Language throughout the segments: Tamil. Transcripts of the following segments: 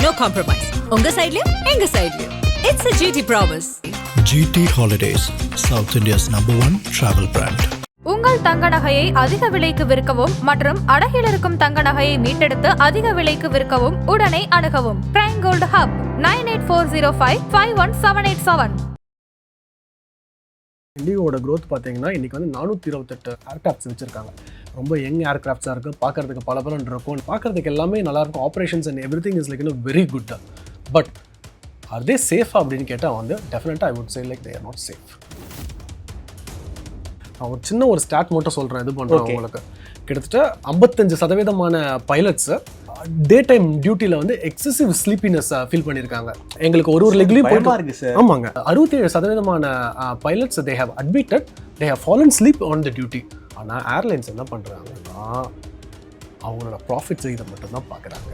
no compromise. உங்க சைடுலயும் எங்க சைடுலயும். It's a GT promise. GT Holidays, South India's #1 travel brand. உங்கள் தங்க நகையை அதிக விலைக்கு விற்கவும் மற்றும் அடகில் இருக்கும் தங்க நகையை மீட்டெடுத்து அதிக விலைக்கு விற்கவும் உடனே அணுகவும். Prime gold hub 9840551787. இண்டிகோட க்ரோத் பார்த்தீங்கன்னா இன்றைக்கி வந்து 428 ஏர்கிராஃப்ட்ஸ் வச்சுருக்காங்க. ரொம்ப யங் ஏர்கிராஃப்ட்ஸாக இருக்குது, பார்க்குறதுக்கு பலபலன் இருக்கும், பார்க்குறதுக்கு எல்லாமே நல்லாயிருக்கும். Operations and every thing is like very good. But are they சேஃபா அப்படின்னு கேட்டால் வந்து டெஃபினட்டாக I would say like they are not safe. நான் ஒரு சின்ன ஒரு ஸ்டாட் மட்டும் சொல்கிறேன். இது பண்ணுறேன் உங்களுக்கு. கிட்டத்தட்ட 55% பைலட்ஸு டே டைம் டியூட்டியில் வந்து எக்ஸசிவ் ஸ்லீப்பினஸ் ஃபீல் பண்ணியிருக்காங்க. எங்களுக்கு ஒரு லெக்லையும் போயிட்டு ஆமாங்க 67% pilots they have admitted they have fallen sleep on the duty. ஆனால் ஏர்லைன்ஸ் என்ன பண்ணுறாங்கன்னா அவங்களோட ப்ராஃபிட்ஸ் இதை மட்டும்தான் பார்க்குறாங்க.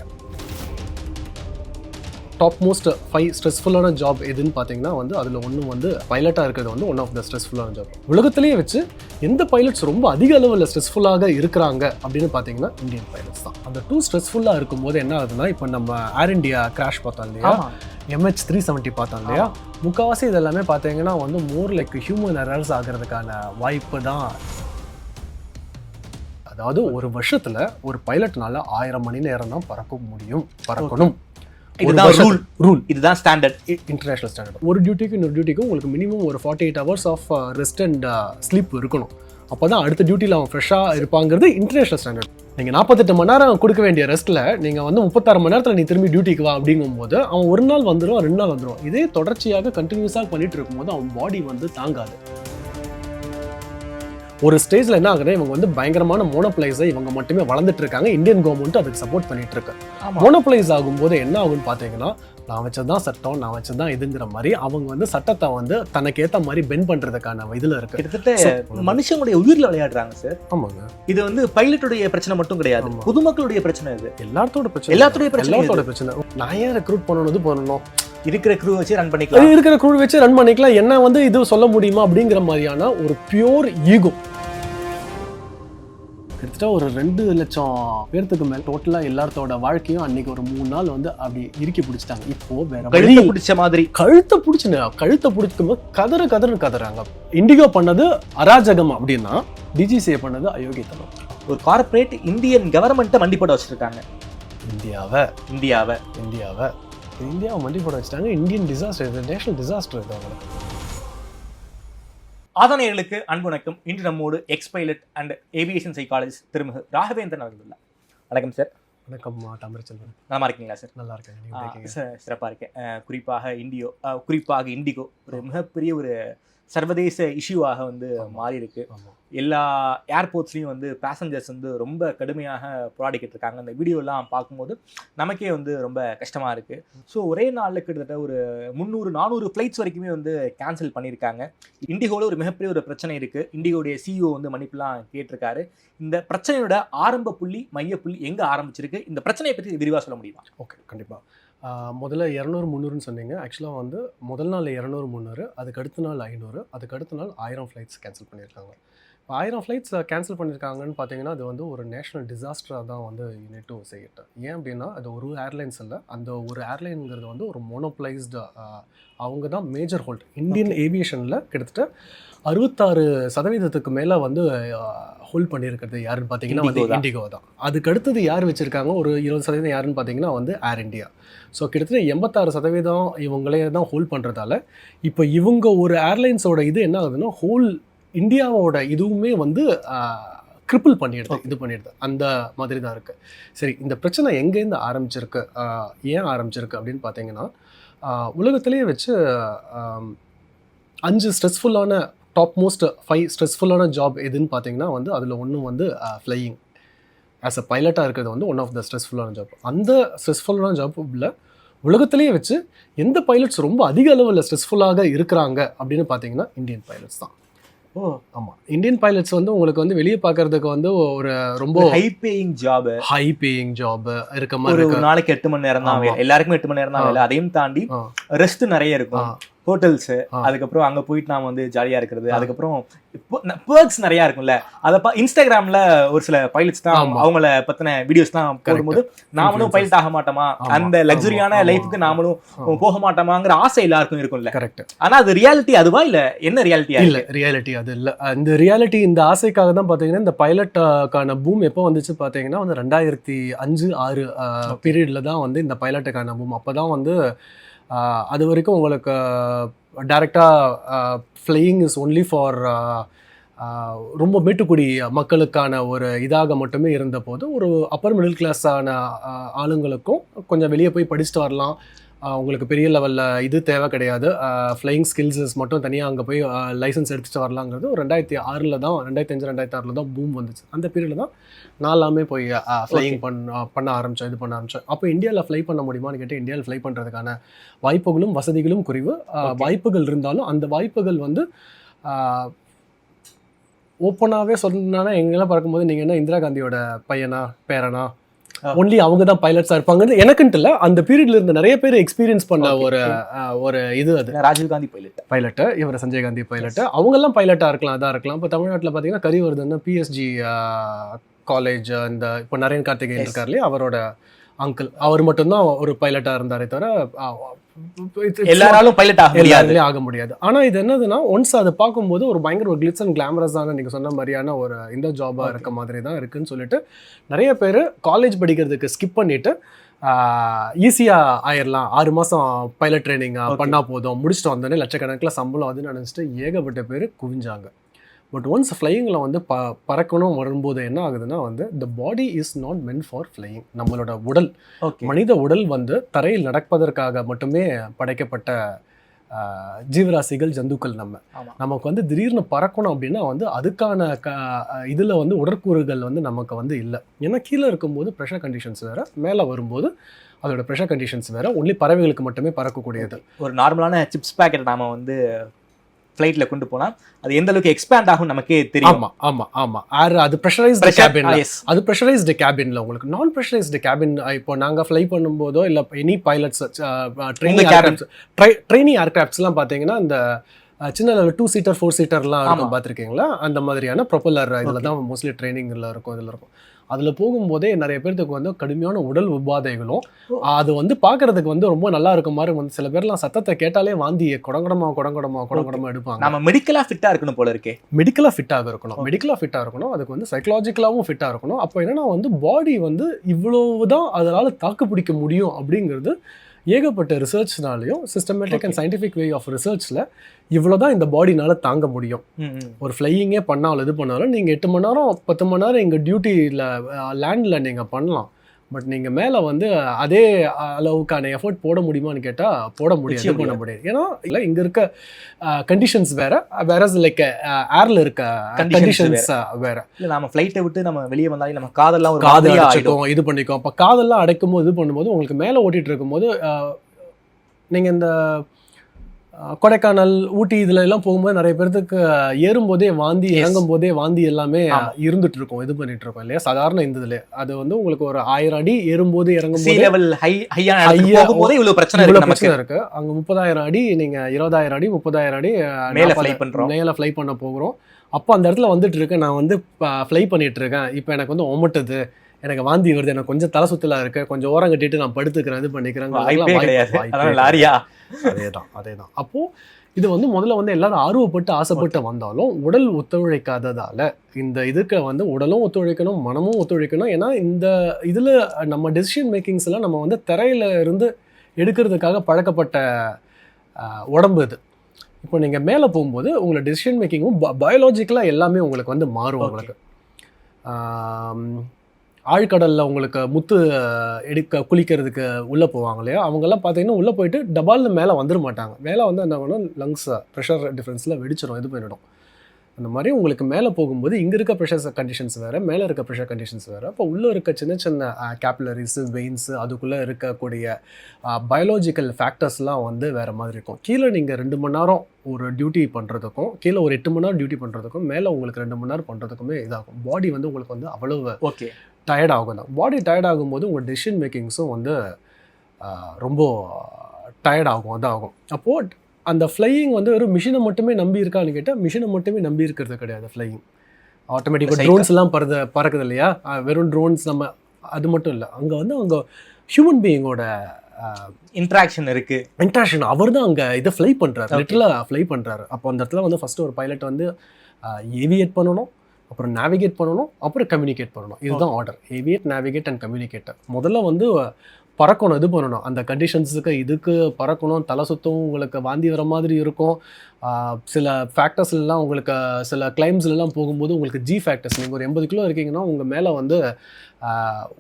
டாப் மோஸ்ட் 5 ஸ்ட்ரெஸ்ஃபுல்லான ஜாப் எதுன்னு பார்த்தீங்கன்னா வந்து அதில் ஒன்று வந்து பைலட்டாக இருக்கிறது வந்து ஒன் ஆஃப் த ஸ்ட்ரெஸ்ஃபுல்லான ஜாப். உலகத்திலேயே வச்சு எந்த பைலட்ஸ் ரொம்ப அதிக அளவில் ஸ்ட்ரெஸ்ஃபுல்லாக இருக்கிறாங்க அப்படின்னு பார்த்தீங்கன்னா இந்தியன் பைலட்ஸ் தான். அந்த 2 ஸ்ட்ரெஸ்ஃபுல்லாக இருக்கும்போது என்ன ஆகுதுன்னா, இப்போ நம்ம ஏர் இண்டியா கிராஷ் பார்த்தோம் இல்லையா, MH370 பார்த்தோம் இல்லையா, முக்கால்வாசி இதெல்லாமே பார்த்தீங்கன்னா வந்து மோர் லைக் ஹியூமன் எரர்ஸ் ஆகிறதுக்கான வாய்ப்பு தான். அதாவது ஒரு வருஷத்தில் ஒரு பைலட்னால 1000 மணி நேரம் தான் பறக்கணும். இதுதான் ரூல், இதுதான் ஸ்டாண்டர்ட், இன்டர்நேஷனல் ஸ்டாண்டர்ட். ஒரு டியூட்டிக்கு இன்னொரு டியூட்டிக்கும் உங்களுக்கு மினிமம் ஒரு 48 hours of rest and sleep இருக்கணும். அப்போ தான் அடுத்த டியூட்டியில் அவன் ஃப்ரெஷ்ஷாக இருப்பாங்கிறது இன்டர்நேஷனல் ஸ்டாண்டர்ட். நீங்கள் 48 மணி நேரம் கொடுக்க வேண்டிய ரெஸ்ட்டில் நீங்கள் வந்து 36 மணி நேரத்தில் நீ திரும்பி டியூட்டிக்கு வா அப்படிங்கும்போது அவன் ஒரு நாள் வந்துடும், 2 நாள் வந்துடும். இதே தொடர்ச்சியாக கண்டினியூஸாக பண்ணிட்டு இருக்கும்போது அவன் பாடி வந்து தாங்காது. ஒரு ஸ்டேஜில் என்ன ஆகுது, இவங்க வந்து பயங்கரமான மோனோப்ளைஸை இவங்க மட்டுமே வளர்ந்துட்டு இருக்காங்க. இந்தியன் கவர்மெண்ட் அதுக்கு சப்போர்ட் பண்ணிட்டு இருக்கு. மோனோப்ளைஸ் ஆகும்போது என்ன ஆகுன்னு பார்த்தீங்கன்னா, நான் வச்சதுதான் சட்டம், நான் வச்சதுதான் இதுங்கிற மாதிரி அவங்க வந்து சட்டத்தை வந்து தனக்கு ஏற்ற மாதிரி பெண்ட் பண்றதுக்கான இதுல இருக்கு. கிட்டத்தட்ட மனுஷங்களுடைய உயிரில் விளையாடுறாங்க சார். ஆமாங்க, இது வந்து பைலட்டுடைய பிரச்சனை மட்டும் கிடையாது, பொதுமக்களுடைய பிரச்சனை. இது எல்லாத்தோட பிரச்சனை. நான் ஏன் ரெக்ரூட் பண்ணணும், இருக்கிற க்ரூ வச்சு ரன் பண்ணிக்கலாம், என்ன வந்து இது சொல்ல முடியுமா அப்படிங்கிற மாதிரியான ஒரு பியூர் ஈகோ. கிட்டத்தட்ட ஒரு 2 லட்சம் பேர்த்துக்கு மேல் டோட்டலாக எல்லாத்தோட வாழ்க்கையும் அன்னைக்கு ஒரு 3 நாள் வந்து அப்படி இறுக்கி பிடிச்சிட்டாங்க. இப்போ வேற பிடிச்ச மாதிரி கழுத்தை பிடிச்சிக்கும்போது கதறாங்க. இண்டிகோ பண்ணது அராஜகம் அப்படின்னா டிஜிசிஏ பண்ணது அயோக்கியத்தனம். ஒரு கார்பரேட் இந்தியன் கவர்மெண்ட்டை மண்டி போட வச்சிருக்காங்க. இந்தியாவை மண்டி போட வச்சுட்டாங்க. இந்தியன் டிசாஸ்டர், நேஷனல் டிசாஸ்டர் இது அவங்களுக்கு. ஆதனையர்களுக்கு அன்பு வணக்கம். இன்று நம்மோடு X pilot and aviation psychologist திருமிகு ராகவேந்திரன் அவர்கள். வணக்கம் சார். வணக்கம் தாமரைச்செல்வன். நல்லா இருக்கீங்களா சார்? நல்லா இருக்கேன் சார், சிறப்பாக இருக்கேன். குறிப்பாக இண்டிகோ ஒரு மிகப்பெரிய ஒரு சர்வதேச இஷ்யூவாக வந்து மாறி இருக்கு. எல்லா ஏர்போர்ட்ஸ்லையும் வந்து பேசஞ்சர்ஸ் வந்து ரொம்ப கடுமையாக போராடிக்கிட்டு இருக்காங்க. அந்த வீடியோலாம் பார்க்கும்போது நமக்கே வந்து ரொம்ப கஷ்டமாக இருக்குது. ஸோ ஒரே நாளில் கிட்டத்தட்ட ஒரு 300-400 ஃப்ளைட்ஸ் வரைக்குமே வந்து கேன்சல் பண்ணியிருக்காங்க. இண்டிகோவில் ஒரு மிகப்பெரிய ஒரு பிரச்சனை இருக்குது. இண்டிகோடைய CEO வந்து மன்னிப்புலாம் கேட்டிருக்காரு. இந்த பிரச்சனையோட ஆரம்ப புள்ளி, மையப்புள்ளி எங்கே ஆரம்பிச்சிருக்கு, இந்த பிரச்சனையை பற்றி விரிவாக சொல்ல முடியுமா? ஓகே, கண்டிப்பாக. முதல்ல 200-300ன்னு சொன்னீங்க. ஆக்சுவலாக வந்து முதல் நாள் 200-300, அதுக்கு அடுத்த நாள் 500, அதுக்கு அடுத்த நாள் 1000 ஃப்ளைட்ஸ் கேன்சல் பண்ணியிருக்காங்க. இப்போ 1000 ஃப்ளைட்ஸ் கேன்சல் பண்ணியிருக்காங்கன்னு பார்த்தீங்கன்னா அது வந்து ஒரு நேஷனல் டிசாஸ்டராக தான் வந்து யூனிட்டு செய்யட்டேன். ஏன் அப்படின்னா அது ஒரு ஏர்லைன்ஸ் இல்லை, அந்த ஒரு ஏர்லைனுங்கிறது வந்து ஒரு மோனோப்ளைஸ்டு, அவங்க தான் மேஜர் ஹோல்ட். இந்தியன் ஏவியேஷனில் கிட்டத்தட்ட 66% மேலே வந்து ஹோல்ட் பண்ணியிருக்கிறது யாருன்னு பார்த்தீங்கன்னா வந்து இண்டிகோ தான். அதுக்கு அடுத்தது யார் வச்சுருக்காங்க, ஒரு 20% யாருன்னு பார்த்தீங்கன்னா வந்து ஏர் இண்டியா. ஸோ கிட்டத்தட்ட 86% இவங்களே தான் ஹோல்ட் பண்ணுறதால இப்போ இவங்க ஒரு ஏர்லைன்ஸோட இது என்ன ஆகுதுன்னா ஹோல் இந்தியாவோட இதுவுமே வந்து கிரிப்பிள் பண்ணிடுது. அந்த மாதிரி தான் இருக்குது. சரி, இந்த பிரச்சனை எங்கேருந்து ஆரம்பிச்சிருக்கு, ஏன் ஆரம்பிச்சிருக்கு அப்படின்னு பார்த்தீங்கன்னா, உலகத்திலேயே வச்சு 5 ஸ்ட்ரெஸ்ஃபுல்லான டாப் மோஸ்ட் 5 ஸ்ட்ரெஸ்ஃபுல்லான ஜாப் எதுன்னு பார்த்தீங்கன்னா வந்து அதில் ஒன்று வந்து ஃப்ளையிங் ஆஸ் அ பைலட்டாக இருக்கிறது வந்து ஒன் ஆஃப் த ஸ்ட்ரெஸ்ஃபுல்லான ஜாப். அந்த ஸ்ட்ரெஸ்ஃபுல்லான ஜாப்பில் உலகத்திலேயே வச்சு எந்த பைலட்ஸ் ரொம்ப அதிக அளவில் ஸ்ட்ரெஸ்ஃபுல்லாக இருக்கிறாங்க அப்படின்னு பார்த்தீங்கன்னா இந்தியன் பைலட்ஸ் தான். ஆமாம், இந்தியன் பைலட்ஸ் வந்து உங்களுக்கு வந்து வெளியே பார்க்கறதுக்கு வந்து ஒரு ரொம்ப ஹை பேயிங் ஜாப் இருக்க மாதிரி. ஒரு நாளைக்கு 8 மணி நேரம் தான் வேலை, எல்லாருக்குமே 8 மணி நேரம் தான் வேலை. அதையும் தாண்டி ரெஸ்ட் நிறைய இருக்கும். ஹோட்டல்ஸ், அதுக்கப்புறம் அங்க போயிட்டு நாம வந்து ஜாலியா இருக்கிறது, அதுக்கப்புறம் perks நிறைய இருக்கும்ல. அத இன்ஸ்டாகிராம்ல ஒரு சில பைலட்ஸ் தான் அவங்கள பத்தின வீடியோஸ் தான் போடும்போது நாமளும் பைலட் ஆக மாட்டோமா, அந்த லக்ஸரியான லைஃப்க்கு நாமளும் போக மாட்டோமாங்கிற ஆசை எல்லாருக்கும் இருக்கும்ல. கரெக்ட். ஆனா அது ரியாலிட்டி அதுவா இல்ல என்ன ரியாலிட்டியா? இல்ல ரியாலிட்டி அது இல்ல. இந்த ரியாலிட்டி இந்த ஆசைக்காக தான் பாத்தீங்கன்னா இந்த பைலட்டுக்கான பூம் எப்போ வந்துச்சு பாத்தீங்கன்னா வந்து 2005-06 பீரியட்ல தான் வந்து இந்த பைலட்டுக்கான பூம். அப்பதான் வந்து அது வரைக்கும் உங்களுக்கு டைரெக்டாக ஃப்ளையிங் இஸ் ஒன்லி ஃபார் ரொம்ப மேட்டுக்குடி மக்களுக்கான ஒரு இதாக மட்டுமே இருந்த போது ஒரு அப்பர் மிடில் கிளாஸான ஆளுங்களுக்கும் கொஞ்சம் வெளியே போய் படிச்சுட்டு வரலாம், உங்களுக்கு பெரிய லெவலில் இது தேவை கிடையாது, ஃப்ளையிங் ஸ்கில்ஸஸ் மட்டும் தனியாக அங்கே போய் லைசன்ஸ் எடுத்துகிட்டு வரலாங்கிறது ஒரு 2006 தான் 2005-2006 தான் பூம் வந்துச்சு. அந்த பீரியடில் தான் நான் எல்லாமே போய் ஃப்ளையிங் பண்ண ஆரம்பித்தோம், இது பண்ண ஆரம்பித்தோம். அப்போ இந்தியாவில் ஃப்ளை பண்ண முடியுமான்னு கேட்டு இந்தியாவில் ஃப்ளை பண்ணுறதுக்கான வாய்ப்புகளும் வசதிகளும் குறைவு. வாய்ப்புகள் இருந்தாலும் அந்த வாய்ப்புகள் வந்து ஓப்பனாகவே சொன்னா எங்கெல்லாம் பார்க்கும்போது நீங்கள் என்ன இந்திரா காந்தியோட பையனா பேரனா ஒன்லி அவங்க தான் பைலட்ஸா இருப்பாங்க எனக்குன்ட்டு இல்லை, அந்த பீரியட்ல இருந்த நிறைய பேர் எக்ஸ்பீரியன்ஸ் பண்ண ஒரு இது. அது ராஜீவ் காந்தி பைலட்டு, இவர் சஞ்சய் காந்தி பைலட்டு, அவங்கெல்லாம் பைலட்டா இருக்கலாம், அதான் இருக்கலாம். இப்போ தமிழ்நாட்டில் பார்த்தீங்கன்னா கரிவர்தன் பிஎஸ்ஜி காலேஜ், இந்த இப்போ நரேன் கார்த்திகேயன் இருக்கார் இல்லையா, அவரோட அங்கிள், அவர் மட்டும்தான் ஒரு பைலட்டா இருந்தாரே தவிர எல்லாராலும் பைலட் ஆக முடியாது. ஆனா இது என்னதுன்னா ஒன்ஸ் அதை பார்க்கும்போது ஒரு பயங்கர ஒரு கிளிட்ஸ் அண்ட் கிளாமரஸான நீங்க சொன்ன மாதிரியான ஒரு இந்த ஜாபா இருக்க மாதிரி தான் இருக்குன்னு சொல்லிட்டு நிறைய பேர் காலேஜ் படிக்கிறதுக்கு ஸ்கிப் பண்ணிட்டு ஈஸியா ஆயிடலாம், 6 மாசம் பைலட் ட்ரைனிங் பண்ணா போதும், முடிச்சுட்டு வந்தோடனே லட்சக்கணக்கில் சம்பளம் அதுன்னு நினைச்சிட்டு ஏகப்பட்ட பேர் குவிஞ்சாங்க. பட் ஒன்ஸ் ஃப்ளையிங்கில் வந்து பறக்கணும் வரும்போது என்ன ஆகுதுன்னா வந்து the body is not meant for flying. நம்மளோட உடல், மனித உடல் வந்து தரையில் நடப்பதற்காக மட்டுமே படைக்கப்பட்ட ஜீவராசிகள், ஜந்துக்கள். நமக்கு வந்து திடீர்னு பறக்கணும் அப்படின்னா வந்து அதுக்கான இதில் வந்து உடற்கூறுகள் வந்து நமக்கு வந்து இல்லை. ஏன்னா கீழே இருக்கும்போது ப்ரெஷர் கண்டிஷன்ஸ் வேறு, மேலே வரும்போது அதோட ப்ரெஷர் கண்டிஷன்ஸ் வேறு. ஒன்லி பறவைகளுக்கு மட்டுமே பறக்கக்கூடியது. ஒரு நார்மலான சிப்ஸ் பேக்கெட் நாம வந்து ஃப்ளைட்ல கொண்டு போனா அது எந்த அளவுக்கு எக்ஸ்பேண்ட் ஆகும் நமக்கே தெரியும். ஆமா அது ப்ரெஷரைஸ்டு கேபின்ல, அது ப்ரெஷரைஸ்டு கேபின்ல. உங்களுக்கு நான் ப்ரெஷரைஸ்டு கேபின் இப்போ நாங்க ஃப்ளை பண்ணும்போதோ இல்ல எனி பைலட்ஸ் ட்ரெயினிங் ஏர்கிராஃப்ட்ஸ்லாம் பாத்தீங்கன்னா இந்த சின்ன 2 சீட்டர் 4 சீட்டர்லாம் இருக்கும் பார்த்துருக்கீங்களா, அந்த மாதிரியான ப்ரொப்பல்லர் இதில் தான் மோஸ்ட்லி ட்ரைனிங்கில் இருக்கும். இதில் இருக்கும். அதில் போகும்போதே நிறைய பேருக்கு வந்து கடுமையான உடல் உபாதைகளும், அது வந்து பார்க்கறதுக்கு வந்து ரொம்ப நல்லா இருக்கும் மாதிரி வந்து சில பேர்லாம் சத்தத்தை கேட்டாலே வாந்தி குடங்குடமா எடுப்பாங்க. நம்ம மெடிக்கலாக ஃபிட்டாக இருக்கணும் போல இருக்கே. மெடிக்கலாக ஃபிட்டாக இருக்கணும், அதுக்கு வந்து சைக்கலாஜிக்கலாகவும் ஃபிட்டாக இருக்கணும். அப்போ என்னன்னா வந்து பாடி வந்து இவ்வளவுதான் அதனால் தாக்கு பிடிக்க முடியும் அப்படிங்கிறது ஏகப்பட்ட ரிசர்ச்னாலையும் systematic and scientific way of ரிசர்ச்சில் இவ்வளோதான் இந்த பாடினால தாங்க முடியும். ஒரு ஃப்ளையிங்கே பண்ணாலும் இது பண்ணாலும் நீங்கள் 8 மணி நேரம் 10 மணி நேரம் எங்கள் டியூட்டியில் லேண்டில் நீங்கள் பண்ணலாம். பட் நீங்கள் மேலே வந்து அதே அளவுக்கான எஃபர்ட் போட முடியுமான்னு கேட்டால் போட முடியாது, பண்ண முடியாது. ஏன்னா இல்லை இங்கே இருக்க கண்டிஷன்ஸ் வேற லைக் ஏர்ல இருக்க கண்டிஷன்ஸ் வேற. இல்லை நம்ம ஃப்ளைட்டை விட்டு நம்ம வெளியே வந்தாலும் நம்ம காதெல்லாம் அடைச்சிக்கும், இது பண்ணிக்கும். அப்போ காதெல்லாம் அடைக்கும் போது இது பண்ணும்போது உங்களுக்கு மேலே ஓட்டிகிட்டு இருக்கும்போது நீங்கள் இந்த கொடைக்கானல் ஊட்டி இதுல எல்லாம் போகும்போது நிறைய பேருக்கு ஏறும்போதே வாந்தி, இறங்கும் போதே வாந்தி எல்லாமே இருந்துட்டு இருக்கும், இது பண்ணிட்டு இருக்கோம் இல்லையா சாதாரண இந்த இதுல. அது வந்து உங்களுக்கு ஒரு 1000 அடி ஏறும்போது இறங்கும் போது பிரச்சனை இருக்கு. அங்க 30,000 அடி நீங்க 20,000 அடி 30,000 அடி மேல ஃப்ளை பண்ண போகிறோம். அப்போ அந்த இடத்துல வந்துட்டு இருக்கு, நான் வந்து ஃப்ளை பண்ணிட்டு இருக்கேன், இப்போ எனக்கு வந்து ஒமட்டுது, எனக்கு வாந்தி வருது, எனக்கு கொஞ்சம் தலை சுத்தலா இருக்கு, கொஞ்சம் ஓரம் கட்டிட்டு நான் படுத்துக்கிறேன், இது பண்ணிக்கிறேன். அதேதான். அப்போ இது வந்து முதல்ல வந்து எல்லாரும் ஆர்வப்பட்டு ஆசைப்பட்டு வந்தாலும் உடல் ஒத்துழைக்காததால இந்த இதுக்கு வந்து உடலும் ஒத்துழைக்கணும், மனமும் ஒத்துழைக்கணும். ஏன்னா இந்த இதுல நம்ம டெசிஷன் மேக்கிங்ஸ் எல்லாம் நம்ம வந்து தரையில இருந்து எடுக்கிறதுக்காக பழக்கப்பட்ட உடம்பு இது. இப்போ நீங்க மேலே போகும்போது உங்களோட டெசிஷன் மேக்கிங்கும் பயாலஜிக்கலா எல்லாமே உங்களுக்கு வந்து மாறும். உங்களுக்கு ஆழ்கடலில் உங்களுக்கு முத்து குளிக்கிறதுக்கு உள்ளே போவாங்க இல்லையா, அவங்கெல்லாம் பார்த்தீங்கன்னா உள்ளே போயிட்டு டபால்னு மேலே வந்துட மாட்டாங்க. மேலே வந்து என்ன பண்ணணும், லங்ஸ் ப்ரெஷர் டிஃப்ரென்ஸில் வெடிச்சிடும், இது பண்ணிடும். அந்த மாதிரி உங்களுக்கு மேலே போகும்போது இங்கே இருக்க ப்ரெஷர் கண்டிஷன்ஸ் வேறு, மேலே இருக்க ப்ரெஷர் கண்டிஷன்ஸ் வேறு. அப்போ உள்ளே இருக்க சின்ன சின்ன கேப்லரிஸு வெயின்ஸு அதுக்குள்ளே இருக்கக்கூடிய பயாலஜிக்கல் ஃபேக்டர்ஸ்லாம் வந்து வேறு மாதிரி இருக்கும். கீழே நீங்கள் 2 மணி நேரம் ஒரு டியூட்டி பண்ணுறதுக்கும், கீழே ஒரு 8 மணி நேரம் டியூட்டி பண்ணுறதுக்கும், மேலே உங்களுக்கு 2 மணி நேரம் பண்ணுறதுக்குமே இதாகும். பாடி வந்து உங்களுக்கு வந்து அவ்வளவு டயர்ட் ஆகும் தான். பாடி டயர்ட் ஆகும்போது உங்கள் டெசிஷன் மேக்கிங்ஸும் வந்து ரொம்ப டயர்ட் ஆகும், அதாகும். அப்போது அந்த ஃப்ளையிங் வந்து வெறும் மிஷினை மட்டுமே நம்பி இருக்கான்னு கேட்டால் மிஷினை மட்டுமே நம்பி இருக்கிறது கிடையாது. ஃப்ளையிங் ஆட்டோமேட்டிக்காக ட்ரோன்ஸ் எல்லாம் பறக்குது இல்லையா, வெறும் ட்ரோன்ஸ் நம்ம அது மட்டும் இல்லை, அங்கே வந்து அவங்க ஹியூமன் பீயிங்கோட இன்ட்ராக்ஷன் இருக்கு. இன்ட்ராக்ஷன் அவர் தான் அங்கே இதை ஃப்ளை பண்ணுறாரு, லிட்டரலாக ஃப்ளை பண்ணுறாரு. அப்போ அந்த இடத்துல வந்து ஃபஸ்ட்டு ஒரு பைலட் வந்து ஏவியேட் பண்ணணும், அப்புறம் நேவிகேட் பண்ணணும், அப்புறம் கம்யூனிகேட் பண்ணணும். இதுதான் ஆர்டர், ஏவியேட், நேவிகேட் அண்ட் கம்யூனிகேட். முதல்ல வந்து பறக்கணும், இது பண்ணணும், அந்த கண்டிஷன்ஸுக்கு இதுக்கு பறக்கணும், தலை சுத்தம், உங்களுக்கு வாந்தி வர மாதிரி இருக்கும். சில ஃபேக்டர்ஸ்லாம் உங்களுக்கு சில கிளைம்ஸ்லாம் போகும்போது உங்களுக்கு ஜி ஃபேக்டர்ஸ், நீங்கள் ஒரு 80 கிலோ இருக்கீங்கன்னா உங்கள் மேலே வந்து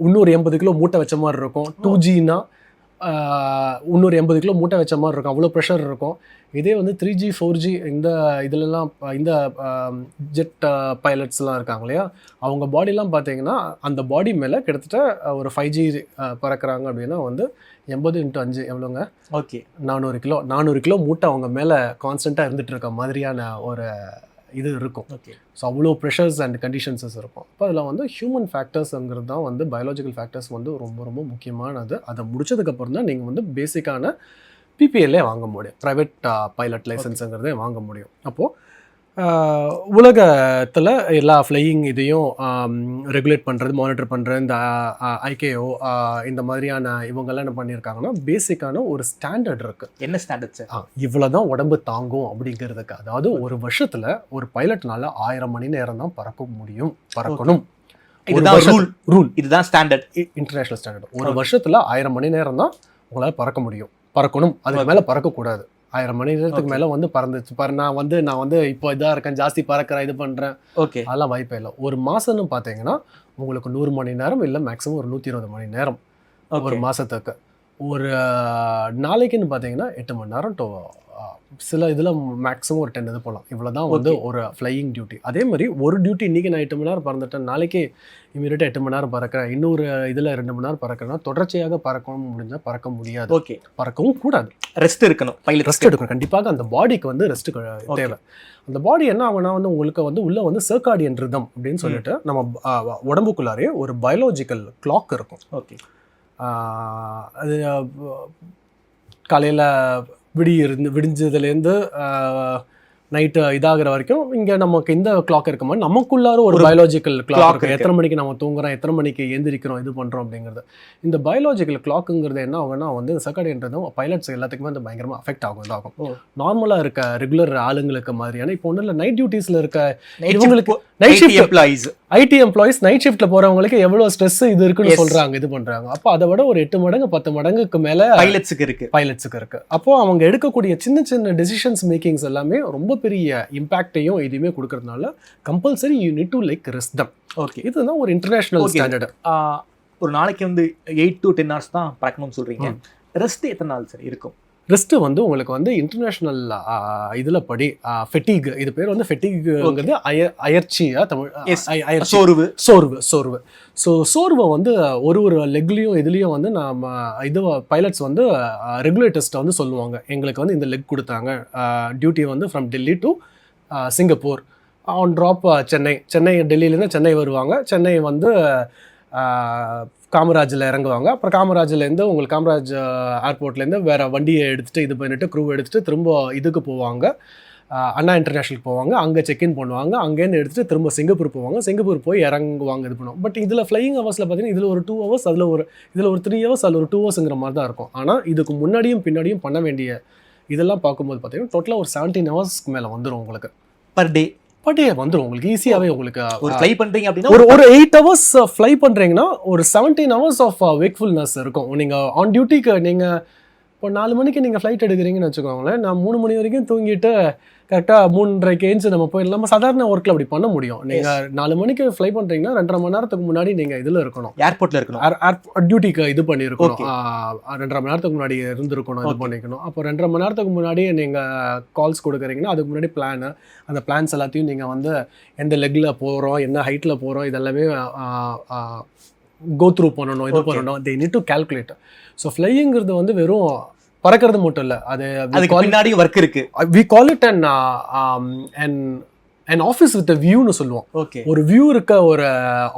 இன்னொரு 80 கிலோ மூட்டை வச்ச மாதிரி இருக்கும். 2Gனா இன்னொரு 80 கிலோ மூட்டை வச்ச மாதிரி இருக்கும், அவ்வளோ ப்ரெஷர் இருக்கும். இதே வந்து 3G 4G இந்த இதிலெல்லாம் இந்த ஜெட் பைலட்ஸ்லாம் இருக்காங்க இல்லையா, அவங்க பாடிலாம் பார்த்தீங்கன்னா அந்த பாடி மேலே கிட்டத்தட்ட ஒரு 5G பறக்கிறாங்க அப்படின்னா வந்து 80 × 5 எவ்வளோங்க? ஓகே, 400 கிலோ மூட்டை அவங்க மேலே கான்ஸ்டண்ட்டாக இருந்துகிட்டு இருக்க மாதிரியான ஒரு இது இருக்கும். ஓகே, ஸோ அவ்வளோ ப்ரெஷர்ஸ் அண்ட் கண்டிஷன்ஸஸ் இருக்கும். அப்போ அதில் வந்து ஹியூமன் ஃபேக்டர்ஸுங்கிறது தான் வந்து பயாலஜிக்கல் ஃபேக்டர்ஸ் வந்து ரொம்ப ரொம்ப முக்கியமானது. அதை முடிச்சதுக்கப்புறம் தான் நீங்கள் வந்து பேசிக்கான PPLே வாங்க முடியும், ப்ரைவேட் பைலட் லைசன்ஸுங்கிறதே வாங்க முடியும். அப்போது உலகத்தில் எல்லா ஃப்ளையிங் இதையும் ரெகுலேட் பண்ணுறது, மானிட்டர் பண்ணுறது இந்த ICAO இந்த மாதிரியான இவங்கெல்லாம் என்ன பண்ணியிருக்காங்கன்னா பேசிக்கான ஒரு ஸ்டாண்டர்ட் இருக்குது. என்ன ஸ்டாண்டர்ட் சார்? இவ்வளோ தான் உடம்பு தாங்கும் அப்படிங்கிறதுக்கு. அதாவது ஒரு வருஷத்தில் ஒரு பைலட்னால 1000 மணி நேரம் தான் பறக்க முடியும், பறக்கணும். இதுதான் ரூல், இதுதான் ஸ்டாண்டர்ட், இன்டர்நேஷனல் ஸ்டாண்டர்ட். ஒரு வருஷத்தில் 1000 மணி நேரம் தான் உங்களால் பறக்க முடியும், பறக்கணும். அதுக்கு மேலே பறக்கக்கூடாது. 1000 மணி நேரத்துக்கு மேலே வந்து பறந்துச்சு நான் வந்து இப்போ இதாக இருக்கேன், ஜாஸ்தி பறக்கிறேன், இது பண்ணுறேன், ஓகே, அதெல்லாம் வாய்ப்பே இல்லை. ஒரு மாதம்னு பார்த்தீங்கன்னா உங்களுக்கு 100 மணி நேரம் இல்லை மேக்ஸிமம் ஒரு 120 மணி நேரம் ஒரு மாதத்துக்கு. ஒரு நாளைக்குன்னு பார்த்தீங்கன்னா 8 மணி நேரம் சில இதில் மேக்ஸிமம் ஒரு 10 இது போகலாம். இவ்வளோ தான் வந்து ஒரு ஃப்ளையிங் டியூட்டி. அதே மாதிரி ஒரு டியூட்டி இன்றைக்கி நான் 8 மணி நேரம் பறந்துட்டேன், நாளைக்கு இமீடியட்டாக 8 மணி நேரம் பறக்கிறேன், இன்னொரு இதில் 2 மணி நேரம் பறக்கிறேன்னா தொடர்ச்சியாக பறக்கவும் முடிஞ்சால் பறக்க முடியாது. ஓகே, பறக்கவும் கூடாது, ரெஸ்ட் இருக்கணும், பைலட் ரெஸ்ட் எடுக்கணும். கண்டிப்பாக அந்த பாடிக்கு வந்து ரெஸ்ட் தேவை. அந்த பாடி என்ன ஆகுனா வந்து உங்களுக்கு வந்து உள்ளே வந்து சர்காடியன் ரிதம் அப்படின்னு சொல்லிட்டு நம்ம உடம்புக்குள்ளாரே ஒரு பயாலஜிக்கல் கிளாக் இருக்கும். ஓகே, அது காலையில் விடிஞ்சதுலேருந்து நைட்டு இதாகிற வரைக்கும் இங்கே நமக்கு இந்த கிளாக் இருக்க மாதிரி நமக்குள்ளார ஒரு பயாலஜிக்கல் கிளாக் இருக்குது. எத்தனை மணிக்கு நம்ம தூங்குறோம், எத்தனை மணிக்கு எழுந்திரிக்கிறோம், இது பண்ணுறோம் அப்படிங்கிறது. இந்த பயாலஜிக்கல் கிளாக்குங்கிறது என்ன ஆகும்னா வந்து சர்காடியன்றதும் பைலட்ஸ் எல்லாத்துக்குமே வந்து பயங்கரமாக அஃபெக்ட் ஆகும். நார்மலாக இருக்க ரெகுலர் ஆளுங்களுக்கு மாதிரியான இப்போ ஒன்றும் இல்லை, நைட் டியூட்டிஸில் இருக்க இவங்களுக்கு night shift employees, IT employees night ஷிஃப்ட்டில் போகிறவங்களுக்கு எவ்வளோ ஸ்ட்ரெஸ் இது இருக்குன்னு சொல்கிறாங்க, இது பண்ணுறாங்க. அப்போ அதை விட ஒரு 8 மடங்கு 10 மடங்குக்கு மேலே பைலட்ஸுக்கு இருக்குது. அப்போது அவங்க எடுக்கக்கூடிய சின்ன சின்ன டெசிஷன்ஸ் மேக்கிங்ஸ் எல்லாமே ரொம்ப பெரிய இம்பாக்டையும் இதுவுமே கொடுக்கறதுனால compulsory you need to like rest them. Okay, இதுதான் ஒரு இன்டர்நேஷனல் ஸ்டாண்டர்டு. ஒரு நாளைக்கு வந்து 8 to 10 hours தான் பறக்கணும்னு சொல்கிறீங்க. ரெஸ்ட் எத்தனை நாள் சார் இருக்கும்? ரெஸ்ட்டு வந்து உங்களுக்கு வந்து இன்டர்நேஷ்னல் இதில் படி ஃபெட்டிக், இது பேர் வந்து ஃபெட்டிக்ங்கிறது அயற்சியாக தமிழ் சோர்வு. ஸோ சோர்வை வந்து ஒரு லெக்லேயும் இதுலேயும் வந்து நம்ம பைலட்ஸ் வந்து ரெகுலேட்டர்ஸ்ட்டை வந்து சொல்லுவாங்க, எங்களுக்கு வந்து இந்த லெக் கொடுத்தாங்க டியூட்டி வந்து from Delhi to Singapore on drop Chennai டெல்லியிலேருந்து சென்னை வருவாங்க, சென்னை வந்து காமராஜில் இறங்குவாங்க. அப்புறம் காமராஜ்லேருந்து உங்களுக்கு காமராஜ் ஏர்போர்ட்லேருந்து வேறு வண்டியை எடுத்துகிட்டு இது பண்ணிவிட்டு க்ரூ எடுத்துகிட்டு திரும்ப இதுக்கு போவாங்க, அண்ணா இன்டர்நேஷ்னல் போவாங்க, அங்கே செக்இன் பண்ணுவாங்க, அங்கேருந்து எடுத்துகிட்டு திரும்ப சிங்கப்பூர் போவாங்க, சிங்கப்பூர் போய் இறங்குவாங்க, இது பண்ணுவாங்க. பட் இதில் ஃப்ளையிங் ஹவர்ஸில் பார்த்தீங்கன்னா இதில் ஒரு 2 hours, இதில் ஒரு 3 hours, அதில் ஒரு 2 hoursங்கிற மாதிரி தான் இருக்கும். ஆனால் இதுக்கு முன்னாடியும் பின்னாடியும் பண்ண வேண்டிய இதெல்லாம் பார்க்கும்போது பார்த்தீங்கன்னா டோட்டலாக ஒரு 17 hours மேலே வந்துடும் உங்களுக்கு பர் டே வந்துடும் உங்களுக்கு ஈஸியாகவே. உங்களுக்கு ஒரு ஃப்ளை பண்ணுறீங்க அப்படின்னா ஒரு 8 hours ஃப்ளை பண்ணுறீங்கன்னா ஒரு 17 hours ஆஃப் வேக்ஃபுல்னஸ் இருக்கும். நீங்கள் ஆன் டியூட்டிக்கு நீங்கள் இப்போ 4 மணிக்கு நீங்கள் ஃப்ளைட் எடுக்கிறீங்கன்னு வச்சுக்கோங்களேன், நான் 3 மணி வரைக்கும் தூங்கிட்டு கரெக்டாக 3:30 ஏஞ்சு நம்ம போயிடலாம். நம்ம சாதாரண ஒர்க்கில் அப்படி பண்ண முடியும். நீங்கள் 4 மணிக்கு ஃப்ளை பண்ணுறீங்கன்னா 2.5 மணி நேரத்துக்கு முன்னாடி நீங்கள் இதில் இருக்கணும், ஏர்போர்ட்டில் இருக்கணும், டியூட்டிக்கு இது பண்ணியிருக்கணும், 2.5 மணி நேரத்துக்கு முன்னாடி இருந்திருக்கணும், இது பண்ணிக்கணும். அப்போ 2.5 மணி நேரத்துக்கு முன்னாடி நீங்கள் கால்ஸ் கொடுக்குறீங்கன்னா அதுக்கு முன்னாடி அந்த பிளான்ஸ் எல்லாத்தையும் நீங்கள் வந்து எந்த லெக்கில் போகிறோம், என்ன ஹைட்டில் போகிறோம், இதெல்லாமே கோ த்ரூ பண்ணணும், இது பண்ணணும். They need to calculate. So ஃப்ளையிங்கிறது வந்து வெறும் பறக்கிறது மட்டும் இல்லை, அது பின்னாடி ஒர்க் இருக்கு. we call it an and office with வியூன்னு சொல்லுவோம். ஓகே. ஒரு வியூ இருக்க ஒரு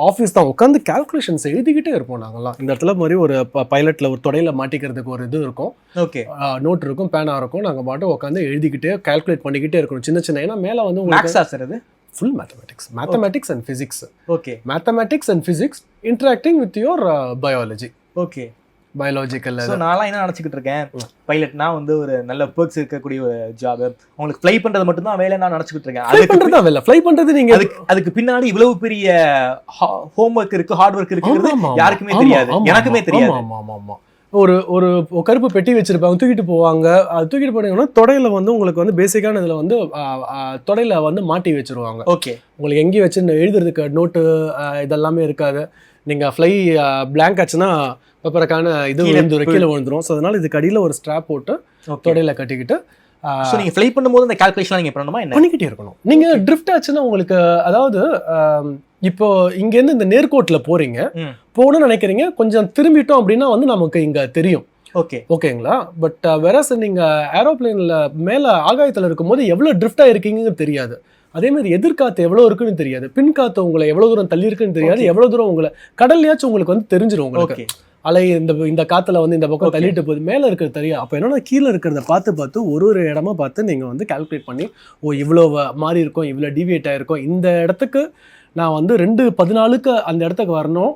ஆஃபீஸ் தான். உட்காந்து கால்குலேஷன்ஸ் எழுதிக்கிட்டே இருப்போம் நாங்கள்லாம். இந்த இடத்துல மாதிரி ஒரு பைலட்டில் ஒரு தொடையில மாட்டிக்கிறதுக்கு ஒரு இது இருக்கும், ஓகே, நோட் இருக்கும், பேனா இருக்கும். நாங்கள் பாட்டு உட்காந்து எழுதிக்கிட்டே கால்குலேட் பண்ணிக்கிட்டே இருக்கணும் சின்ன சின்ன. ஏன்னா மேலே வந்து மேக்ஸா சார் அது? Full mathematics and physics. Okay. Mathematics and physics interacting with your biology. Okay. Biological. நான்லாம் என்ன நினச்சிக்கிட்டு இருக்கேன், பைலட்னா வந்து ஒரு நல்ல பெர்க்ஸ் இருக்கக்கூடிய ஒரு ஜாப், உங்களுக்கு ஃப்ளை பண்றது மட்டும் தான் வேலை நான் நினச்சிக்கிட்டு இருக்கேன். ஃப்ளை பண்றது நீங்க அதுக்கு பின்னாடி இவ்வளவு பெரிய ஹோம் ஒர்க் இருக்கு, ஹார்ட் ஒர்க் இருக்குங்கிறது யாருக்குமே தெரியாது, எனக்குமே தெரியாது. ஆமா. ஒரு ஒரு கருப்பு பெட்டி வச்சிருப்பாங்க, தூக்கிட்டு போவாங்க. அது தூக்கிட்டு போனீங்கன்னா தொடையில வந்து உங்களுக்கு வந்து பேசிக்கான இதில் வந்து தொடையில வந்து மாட்டி வச்சிருவாங்க. ஓகே. உங்களுக்கு எங்கேயும் வச்சு எழுதுறதுக்கு நோட்டு இதெல்லாமே இருக்காது. நீங்கள் ஃப்ளை பிளாங்க் ஆச்சுன்னா பேப்பருக்கான இது கீழே விழுந்துரும். ஸோ அதனால இதுக்கு அடியில் ஒரு ஸ்ட்ராப் போட்டு தொடையில கட்டிக்கிட்டு நீங்க ஃப்ளை பண்ணும்போது இந்த கால்குலேஷன் நீங்க பண்ணணுமா? என்ன பண்ணிக்கிட்டே இருக்கணும். நீங்க ட்ரிஃப்ட் ஆச்சுன்னா உங்களுக்கு, அதாவது இப்போ இங்கேருந்து இந்த நேர்கோட்டில் போகணும்னு நினைக்கிறீங்க, கொஞ்சம் திரும்பிட்டோம் அப்படின்னா வந்து நமக்கு இங்கே தெரியும். ஓகே, ஓகேங்களா. பட் வெரஸ் நீங்கள் ஏரோப்ளேனில் மேலே ஆகாயத்தில் இருக்கும்போது எவ்வளோ ட்ரிஃப்ட் ஆகிருக்கீங்கன்னு தெரியாது. அதே மாதிரி எதிர்காத்து எவ்வளோ இருக்குன்னு தெரியாது, பின்காத்து உங்களை எவ்வளோ தூரம் தள்ளி இருக்குன்னு தெரியாது, எவ்வளோ தூரம் உங்களை கடல்லையாச்சும் உங்களுக்கு வந்து தெரிஞ்சிடும். உங்களுக்கு அலை இந்த காத்துல வந்து இந்த பக்கம் தள்ளிட்டு போகுது, மேலே இருக்கிறது தெரியும். அப்போ என்னன்னா கீழே இருக்கிறத பார்த்து ஒரு இடமா பார்த்து நீங்கள் வந்து கால்குலேட் பண்ணி, இவ்வளோ மாறி இருக்கும், இவ்வளோ டிவியேட் ஆகிருக்கும், இந்த இடத்துக்கு நான் வந்து 2:14 அந்த இடத்துக்கு வரணும்,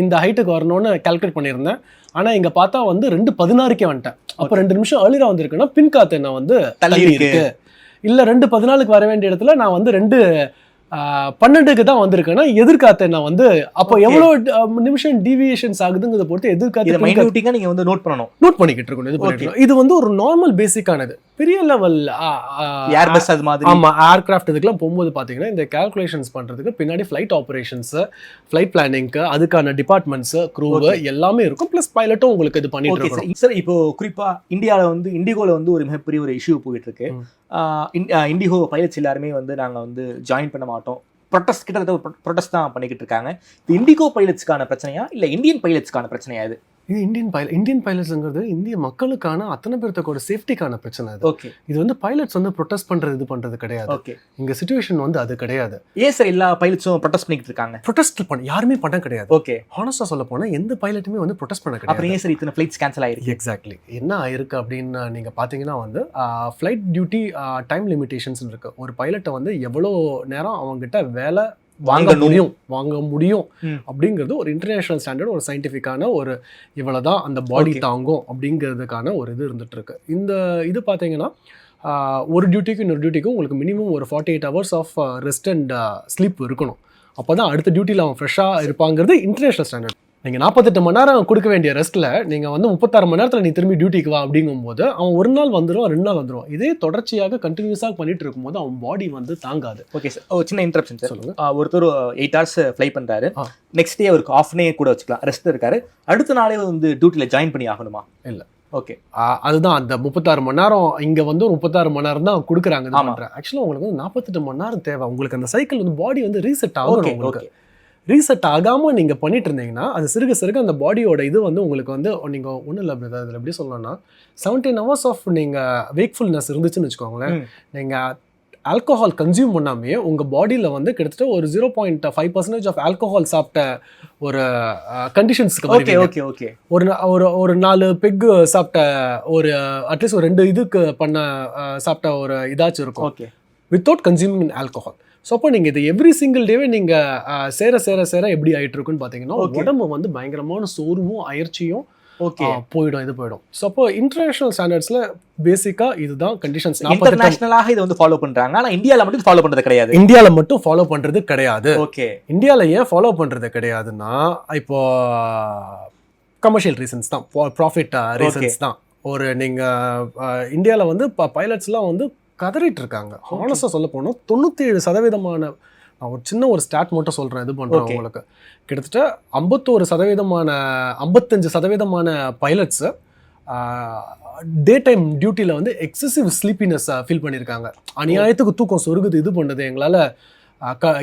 இந்த ஹைட்டுக்கு வரணும்னு கால்குலேட் பண்ணியிருந்தேன். ஆனால் இங்கே பார்த்தா வந்து 2:16 வந்துட்டேன். அப்போ 2 நிமிஷம் ஏர்லியராக வந்திருக்குன்னா பின்காத்து என்ன வந்து தள்ளி இருக்கு. இல்லை 2:14 வர வேண்டிய இடத்துல நான் வந்து 2:12 தான் வந்திருக்கேன்னா எதிர்காத்து நான் வந்து அப்போ எவ்வளோ நிமிஷம் டிவியேஷன்ஸ் ஆகுதுங்கிறத பொறுத்து எதிர்காத்து நீங்க வந்து நோட் பண்ணிக்கிட்டு இருக்கணும். இது வந்து ஒரு நார்மல் பேசிக்கானது. பெரிய லெவல் ஏர்பஸ் அது மாதிரி ஏர்கிராஃப்ட் இதுக்கெல்லாம் போகும்போது பார்த்தீங்கன்னா இந்த கால்குலேஷன்ஸ் பண்ணுறதுக்கு பின்னாடி ஃப்ளைட் ஆப்ரேஷன்ஸ், ஃப்ளைட் பிளானிங்க்கு அதுக்கான டிபார்ட்மெண்ட்ஸ், க்ரூ எல்லாமே இருக்கும். ப்ளஸ் பைலட்டும் உங்களுக்கு இது பண்ணிட்டு இருக்கோம். சார் இப்போ குறிப்பா இந்தியாவில் வந்து இண்டிகோல வந்து ஒரு மிகப்பெரிய ஒரு இஷ்யூ போயிட்டு இருக்கு. இண்டிகோ பைலட்ஸ் எல்லாருமே வந்து நாங்கள் வந்து ஜாயின் பண்ண மாட்டோம், ப்ரொடெஸ்ட் தான் பண்ணிக்கிட்டு இருக்காங்க. இது இண்டிகோ பைலட்ஸ்க்கான பிரச்சனையா இல்லை இந்தியன் பைலட்ஸ்க்கான பிரச்சனையா? இது இந்தியன் பைலட்ஸ்ங்கிறது இந்திய மக்களுக்கான அத்தனை பேர்த்தோட சேஃப்டிக்கான பிரச்சனை. ஓகே. இது வந்து பைலட்ஸ் வந்து ப்ரொடெஸ்ட் பண்றது கிடையாது. ஓகே. இங்க சிச்சுவேஷன் வந்து அது கிடையாது. ஏன் சார் எல்லா பைலட்ஸும் ப்ரொடெஸ்ட் பண்ணிட்டு இருக்காங்க? ப்ரொடெஸ்ட் யாருமே பண்ண கிடையாது. ஓகே. ஹானஸ்டா சொல்ல போனா எந்த பைலட்டுமே வந்து ப்ரொடெஸ்ட் பண்ண கிடையாது. அப்புறம் ஏன் சார் இத்தனை ஃப்ளைட்ஸ் கேன்சல் ஆயிருக்கு? எக்ஸாக்ட்லி என்ன ஆயிருக்கு அப்படின்னு நீங்க பாத்தீங்கன்னா வந்து ஃப்ளைட் டியூட்டி டைம் லிமிடேஷன்ஸ் இருக்கு. ஒரு பைலட்டை வந்து எவ்வளோ நேரம் அவங்ககிட்ட வேலை வாங்க முடியும் அப்படிங்கிறது ஒரு இன்டர்நேஷனல் ஸ்டாண்டர்ட், ஒரு சயின்டிஃபிக்கான ஒரு இவ்வளவுதான் அந்த பாடி தாங்கும் அப்படிங்கிறதுக்கான ஒரு இது இருந்துட்டு இருக்கு. இந்த இது பார்த்தீங்கன்னா ஒரு டியூட்டிக்கும் இன்னொரு டியூட்டிக்கும் உங்களுக்கு மினிமம் ஒரு 48 hours of rest and sleep இருக்கணும். அப்போ தான் அடுத்த டியூட்டியில் அவன் ஃப்ரெஷ்ஷாக இருப்பாங்கிறது இன்டர்நேஷனல் ஸ்டாண்டர்ட். நீங்கள் 48 மணி நேரம் கொடுக்க வேண்டிய ரெஸ்ட்டில் நீங்கள் வந்து 36 மணி நேரத்தில் நீ திரும்பி டியூட்டிக்கு வா அப்படிங்கும்போது அவன் ஒரு நாள் வந்துடுவான், 2 நாள் வந்துடுவான். இதே தொடர்ச்சியாக கண்டினியூஸாக பண்ணிட்டு இருக்கும்போது அவன் பாடி வந்து தாங்காது. ஓகே சார், சின்ன இன்டரப்ஷன் சார். சொல்லுங்கள். ஒருத்தர் 8 hours ஃப்ளை பண்ணுறாரு, நெக்ஸ்ட் டே அவருக்கு ஆஃப் டே கூட வச்சுக்கலாம், ரெஸ்ட் இருக்காரு, அடுத்த நாளே வந்து டியூட்டியில் ஜாயின் பண்ணி ஆகணுமா? இல்லை. ஓகே. அதுதான் அந்த 36 மணி நேரம் இங்கே வந்து 36 மணி நேரம் தான் கொடுக்குறாங்க. ஆக்சுவலாக உங்களுக்கு வந்து 48 மணி நேரம் தேவை. உங்களுக்கு அந்த சைக்கிள் வந்து பாடி வந்து ரீசெட் ஆகும். உங்களுக்கு ரீசெட் ஆகாமல் நீங்கள் பண்ணிட்டு இருந்தீங்கன்னா அது சிறுக சிறுக அந்த பாடியோட இது வந்து உங்களுக்கு வந்து நீங்கள் ஒன்றும் இல்லை பிரதர், அதில் எப்படி சொல்லணும்னா 17 hours ஆஃப் நீங்கள் வேக்ஃபுல்னஸ் இருந்துச்சுன்னு வச்சுக்கோங்களேன், நீங்கள் ஆல்கோஹால் கன்சியூம் பண்ணாமே உங்கள் பாடியில் வந்து கிட்டத்தட்ட ஒரு 0.5% ஆஃப் ஆல்கோஹால் சாப்பிட்ட ஒரு கண்டிஷன்ஸ்க்கு ஒரு 4 பெக் சாப்பிட்ட ஒரு அட்லீஸ்ட் ஒரு 2 இதுக்கு சாப்பிட்ட ஒரு இதாச்சும் இருக்கும் வித்தவுட் கன்சியூமிங் ஆல்கோஹால். ஸோ அப்போ நீங்கள் இது எவ்ரி சிங்கிள் டேவே நீங்கள் சேர எப்படி ஆகிட்டு இருக்குன்னு பார்த்தீங்கன்னா உடம்பு வந்து பயங்கரமான சோர்வும் அயற்சியும் போயிடும். ஸோ அப்போ இன்டர்நேஷனல் ஸ்டாண்டர்ட்ஸில் பேசிக்காக இதுதான் கண்டிஷன்ஸ். இன்டர்நேஷனலாக இதை வந்து ஃபாலோ பண்ணுறாங்க, ஆனால் இந்தியாவில் மட்டும் ஃபாலோ பண்ணுறது கிடையாது. இந்தியாவில் மட்டும் ஃபாலோ பண்ணுறது கிடையாது. ஓகே. இந்தியாவில் ஏன் ஃபாலோ பண்ணுறது கிடையாதுன்னா இப்போ கமர்ஷியல் ரீசன்ஸ் தான், ப்ராஃபிட் ரீசன்ஸ் தான். ஒரு நீங்கள் இந்தியாவில் வந்து பைலட்ஸ்லாம் வந்து கதறிட்டு இருக்காங்க. ஹானஸ்டாக சொல்ல போனோம் 97% நான் ஒரு சின்ன ஒரு ஸ்டாட் மட்டும் சொல்கிறேன், இது பண்ணுறேன் உங்களுக்கு. கிட்டத்தட்ட 55% பைலட்ஸு டே டைம் டியூட்டியில் வந்து எக்ஸசிவ் ஸ்லீப்பினஸ் ஃபீல் பண்ணியிருக்காங்க. அநியாயத்துக்கு தூக்கம் சொருகுது, இது பண்ணுறது எங்களால்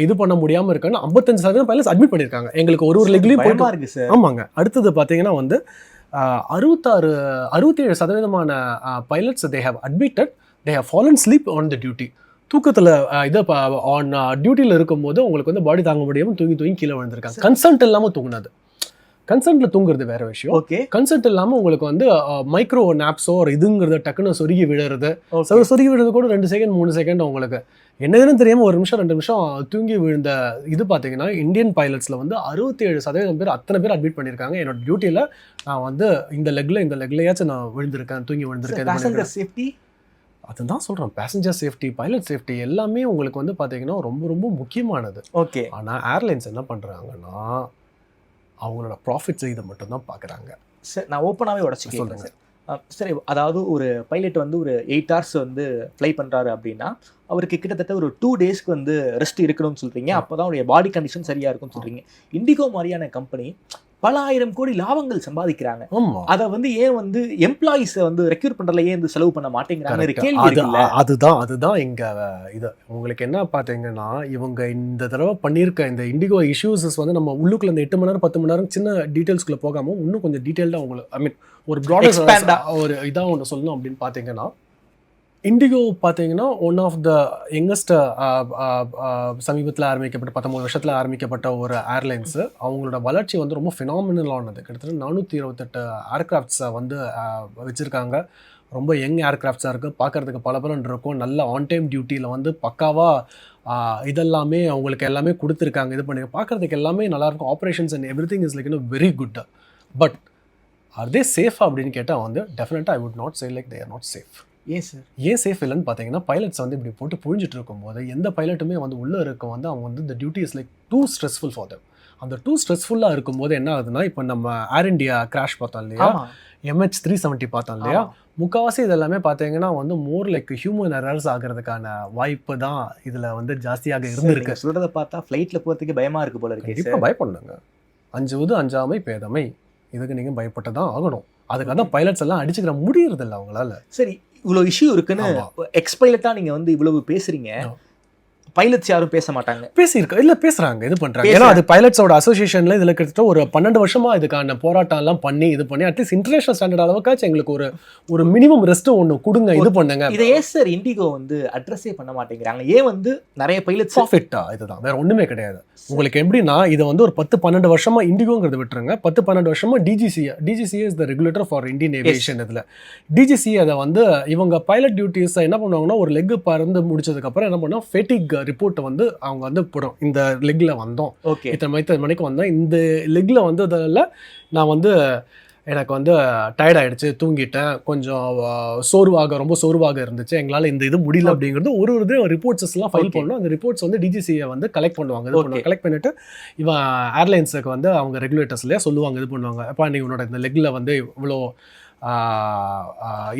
இது பண்ண முடியாமல் இருக்கான்னு 55% பைலட்ஸ் அட்மிட் பண்ணியிருக்காங்க. எங்களுக்கு ஒரு லெக்லையும் போயிட்டு இருக்கு சார். ஆமாங்க. அடுத்தது பார்த்தீங்கன்னா வந்து 67% pilots they have admitted they have fallen asleep on the duty. தூக்கத்தில் இதை ஆன் டியூட்டியில் இருக்கும்போது உங்களுக்கு வந்து பாடி தாங்க முடியாமல் தூங்கி கீழே விழுந்திருக்காங்க. கன்சென்ட் இல்லாமல் தூங்குனது. கன்சென்ட்ல தூங்குறது வேற விஷயம். ஓகே, கன்சென்ட் இல்லாமல் உங்களுக்கு வந்து மைக்ரோ நாப்ஸோ ஒரு இதுங்கிறது டக்குன்னு சொருகி விழுறது. சொருகி விழுறது கூட 2 செகண்ட் 3 செகண்ட் உங்களுக்கு என்னதுன்னு தெரியாமல் 1 நிமிஷம் 2 நிமிஷம் தூங்கி விழுந்த இது பார்த்தீங்கன்னா இந்தியன் பைலட்ஸில் வந்து 67% பேர் அத்தனை பேர் அட்மிட் பண்ணியிருக்காங்க. என்னோட டியூட்டியில் நான் வந்து இந்த லெக்லையாச்சும் நான் விழுந்திருக்கேன், தூங்கி விழுந்திருக்கேன். சேஃப்டி அதுதான் சொல்கிறேன், பேசஞ்சர் சேஃப்டி, பைலட் சேஃப்டி எல்லாமே உங்களுக்கு வந்து பார்த்தீங்கன்னா ரொம்ப ரொம்ப முக்கியமானது. ஓகே, ஆனால் ஏர்லைன்ஸ் என்ன பண்ணுறாங்கன்னா அவங்களோட ப்ராஃபிட்ஸ் இதை மட்டும்தான் பார்க்குறாங்க. சார் நான் ஓப்பனாகவே உடச்சி கேட்குறேன் சார். சரி, அதாவது ஒரு பைலட் வந்து ஒரு 8 hours வந்து ஃப்ளை பண்ணுறாரு அப்படின்னா அவருக்கு கிட்டத்தட்ட ஒரு 2 daysக்கு வந்து ரெஸ்ட் இருக்கணும்னு சொல்கிறீங்க. அப்போ தான் அவருடைய பாடி கண்டிஷன் சரியாக இருக்கும்னு சொல்கிறீங்க. இண்டிகோ மாதிரியான கம்பெனி பல 1000 கோடி லாபங்கள் சம்பாதிக்கிறாங்க. அதை வந்து ஏன் வந்து எம்ப்ளாயிஸை வந்து ரெக்யூர் பண்ணுறதுல ஏன் வந்து செலவு பண்ண மாட்டேங்கிறாங்க கேள்வி. அதுதான் இங்கே இது உங்களுக்கு என்ன பார்த்தீங்கன்னா இவங்க இந்த தடவை பண்ணியிருக்க இந்த இண்டிகோ இஷ்யூஸஸ் வந்து நம்ம உள்ளுக்குள்ள இந்த 8 மணி நேரம் 10 மணி நேரம் சின்ன டீட்டெயில்ஸ்குள்ளே போகாமல் இன்னும் கொஞ்சம் டீட்டெயில்டாக உங்களுக்கு ஒரு ப்ராடர் ஒரு இதாக ஒன்று சொல்லணும் அப்படின்னு பார்த்தீங்கன்னா இண்டிகோ பார்த்தீங்கன்னா ஒன் ஆஃப் த யங்கஸ்ட் சமீபத்தில் ஆரம்பிக்கப்பட்ட 13 வருஷத்தில் ஆரம்பிக்கப்பட்ட ஒரு ஏர்லைன்ஸு. அவங்களோட வளர்ச்சி வந்து ரொம்ப ஃபினாமினலானது. கிட்டத்தட்ட 428 ஏர்க்ராஃப்ட்ஸை வந்து வச்சுருக்காங்க. ரொம்ப யங் ஏர்க்ராஃப்ட்ஸாக இருக்குது, பார்க்குறதுக்கு பலபலன் இருக்கும். நல்ல ஆன் டைம் டியூட்டியில் வந்து பக்காவாக இதெல்லாமே அவங்களுக்கு எல்லாமே கொடுத்துருக்காங்க. இது பண்ணி பார்க்குறதுக்கு எல்லாமே நல்லாயிருக்கும். Operations and every thing is like very good. But are they safe அப்படின்னு கேட்டால் வந்து டெஃபினட்டாக I would not say like they are not safe. ஏன் சேஃப் இல்லைன்னு பார்த்தீங்கன்னா பைலட்ஸ் வந்து இப்படி போட்டு புழிஞ்சிட்டு இருக்கும்போது எந்த பைலட்டுமே வந்து உள்ளே இருக்க வந்து அவங்க வந்து இந்த duty is like too stressful for them. அந்த டூ ஸ்ட்ரெஸ்ஃபுல்லாக இருக்கும்போது என்ன ஆகுதுன்னா இப்போ நம்ம ஏர் இண்டியா கிராஷ் பார்த்தோம் இல்லையா, MH370 பார்த்தோம் இல்லையா, முக்கால்வாசி இதெல்லாமே பார்த்தீங்கன்னா வந்து மோர் லைக் ஹியூமன் எரர்ஸ் ஆகிறதுக்கான வாய்ப்பு தான் இதில் வந்து ஜாஸ்தியாக இருந்திருக்கு. சொல்கிறத பார்த்தா ஃப்ளைட்டில் போகிறதுக்கு பயமாக இருக்குது போல இருக்கு. இப்போ பயப்படுங்க, அஞ்சுவது அஞ்சாமை பேதமை, இதுக்கு நீங்கள் பயப்பட்டு தான் ஆகணும். அதுக்காக தான் பைலட்ஸ் எல்லாம் அடிச்சுக்கிற முடியறதில்ல அவங்களால. சரி, இவ்வளோ இஷ்யூ இருக்குன்னு எக்ஸ் பைலட்டாக நீங்கள் வந்து இவ்வளவு பேசுகிறீங்க, பைலட்ஸ் யாரும் பேச மாட்டாங்க? பேசியிருக்க இல்லை, பேசுகிறாங்க, இது பண்ணுறாங்க. ஏன்னா அது பைலட்ஸோட அசோசியேஷனில் இதில் கிட்டத்தட்ட ஒரு 12 வருஷமாக இதுக்கான போராட்டம்லாம் பண்ணி இது பண்ணி அட்லீஸ்ட் இன்டர்நேஷனல் ஸ்டாண்டர்ட் அளவுக்காச்சும் எங்களுக்கு ஒரு மினிமம் ரெஸ்ட்டு ஒன்று கொடுங்க, இது பண்ணுங்க. இதை ஏன் சார் இண்டிகோ வந்து அட்ரஸே பண்ண மாட்டேங்கிறாங்க? ஏன் வந்து நிறைய பைலட்ஸ் ப்ராஃபிட்டா? இதுதான், வேற ஒன்றுமே கிடையாது. உங்களுக்கு எப்படின்னா இது வந்து ஒரு 10-12 வருஷமா இண்டிகோங்கிறது விட்டுருங்க, 10-12 வருஷமா DGCA is the regulator for Indian aviation. இதில் டிஜிசிஏ அதை வந்து இவங்க பைலட் டியூட்டிஸை என்ன பண்ணுவாங்கன்னா ஒரு லெக் பறந்து முடிச்சதுக்கப்புறம் என்ன பண்ணுவோம், ஃபெட்டிக் ரிப்போர்ட்டை வந்து அவங்க வந்து போடும். இந்த லெக்ல வந்தோம், இத்தனை மணிக்கு வந்தோம், இந்த லெக்ல வந்ததில் நான் வந்து எனக்கு வந்து டயர்ட் ஆகிடுச்சு, தூங்கிட்டேன், கொஞ்சம் ரொம்ப சோர்வாக இருந்துச்சு, எங்களால் இந்த இது முடியல அப்படிங்கிறது ஒரு இது ரிப்போர்ட்ஸ்லாம் ஃபைல் பண்ணணும். அந்த ரிப்போர்ட்ஸ் வந்து டிஜிசியை வந்து கலெக்ட் பண்ணுவாங்க. இது பண்ணுவாங்க, கலெக்ட் பண்ணிவிட்டு இவன் ஏர்லைன்ஸுக்கு வந்து அவங்க ரெகுலேட்டர்ஸ்லேயே சொல்லுவாங்க, இது பண்ணுவாங்க, அப்பா நீங்கள் உன்னோட இந்த லெக்கில் வந்து இவ்வளோ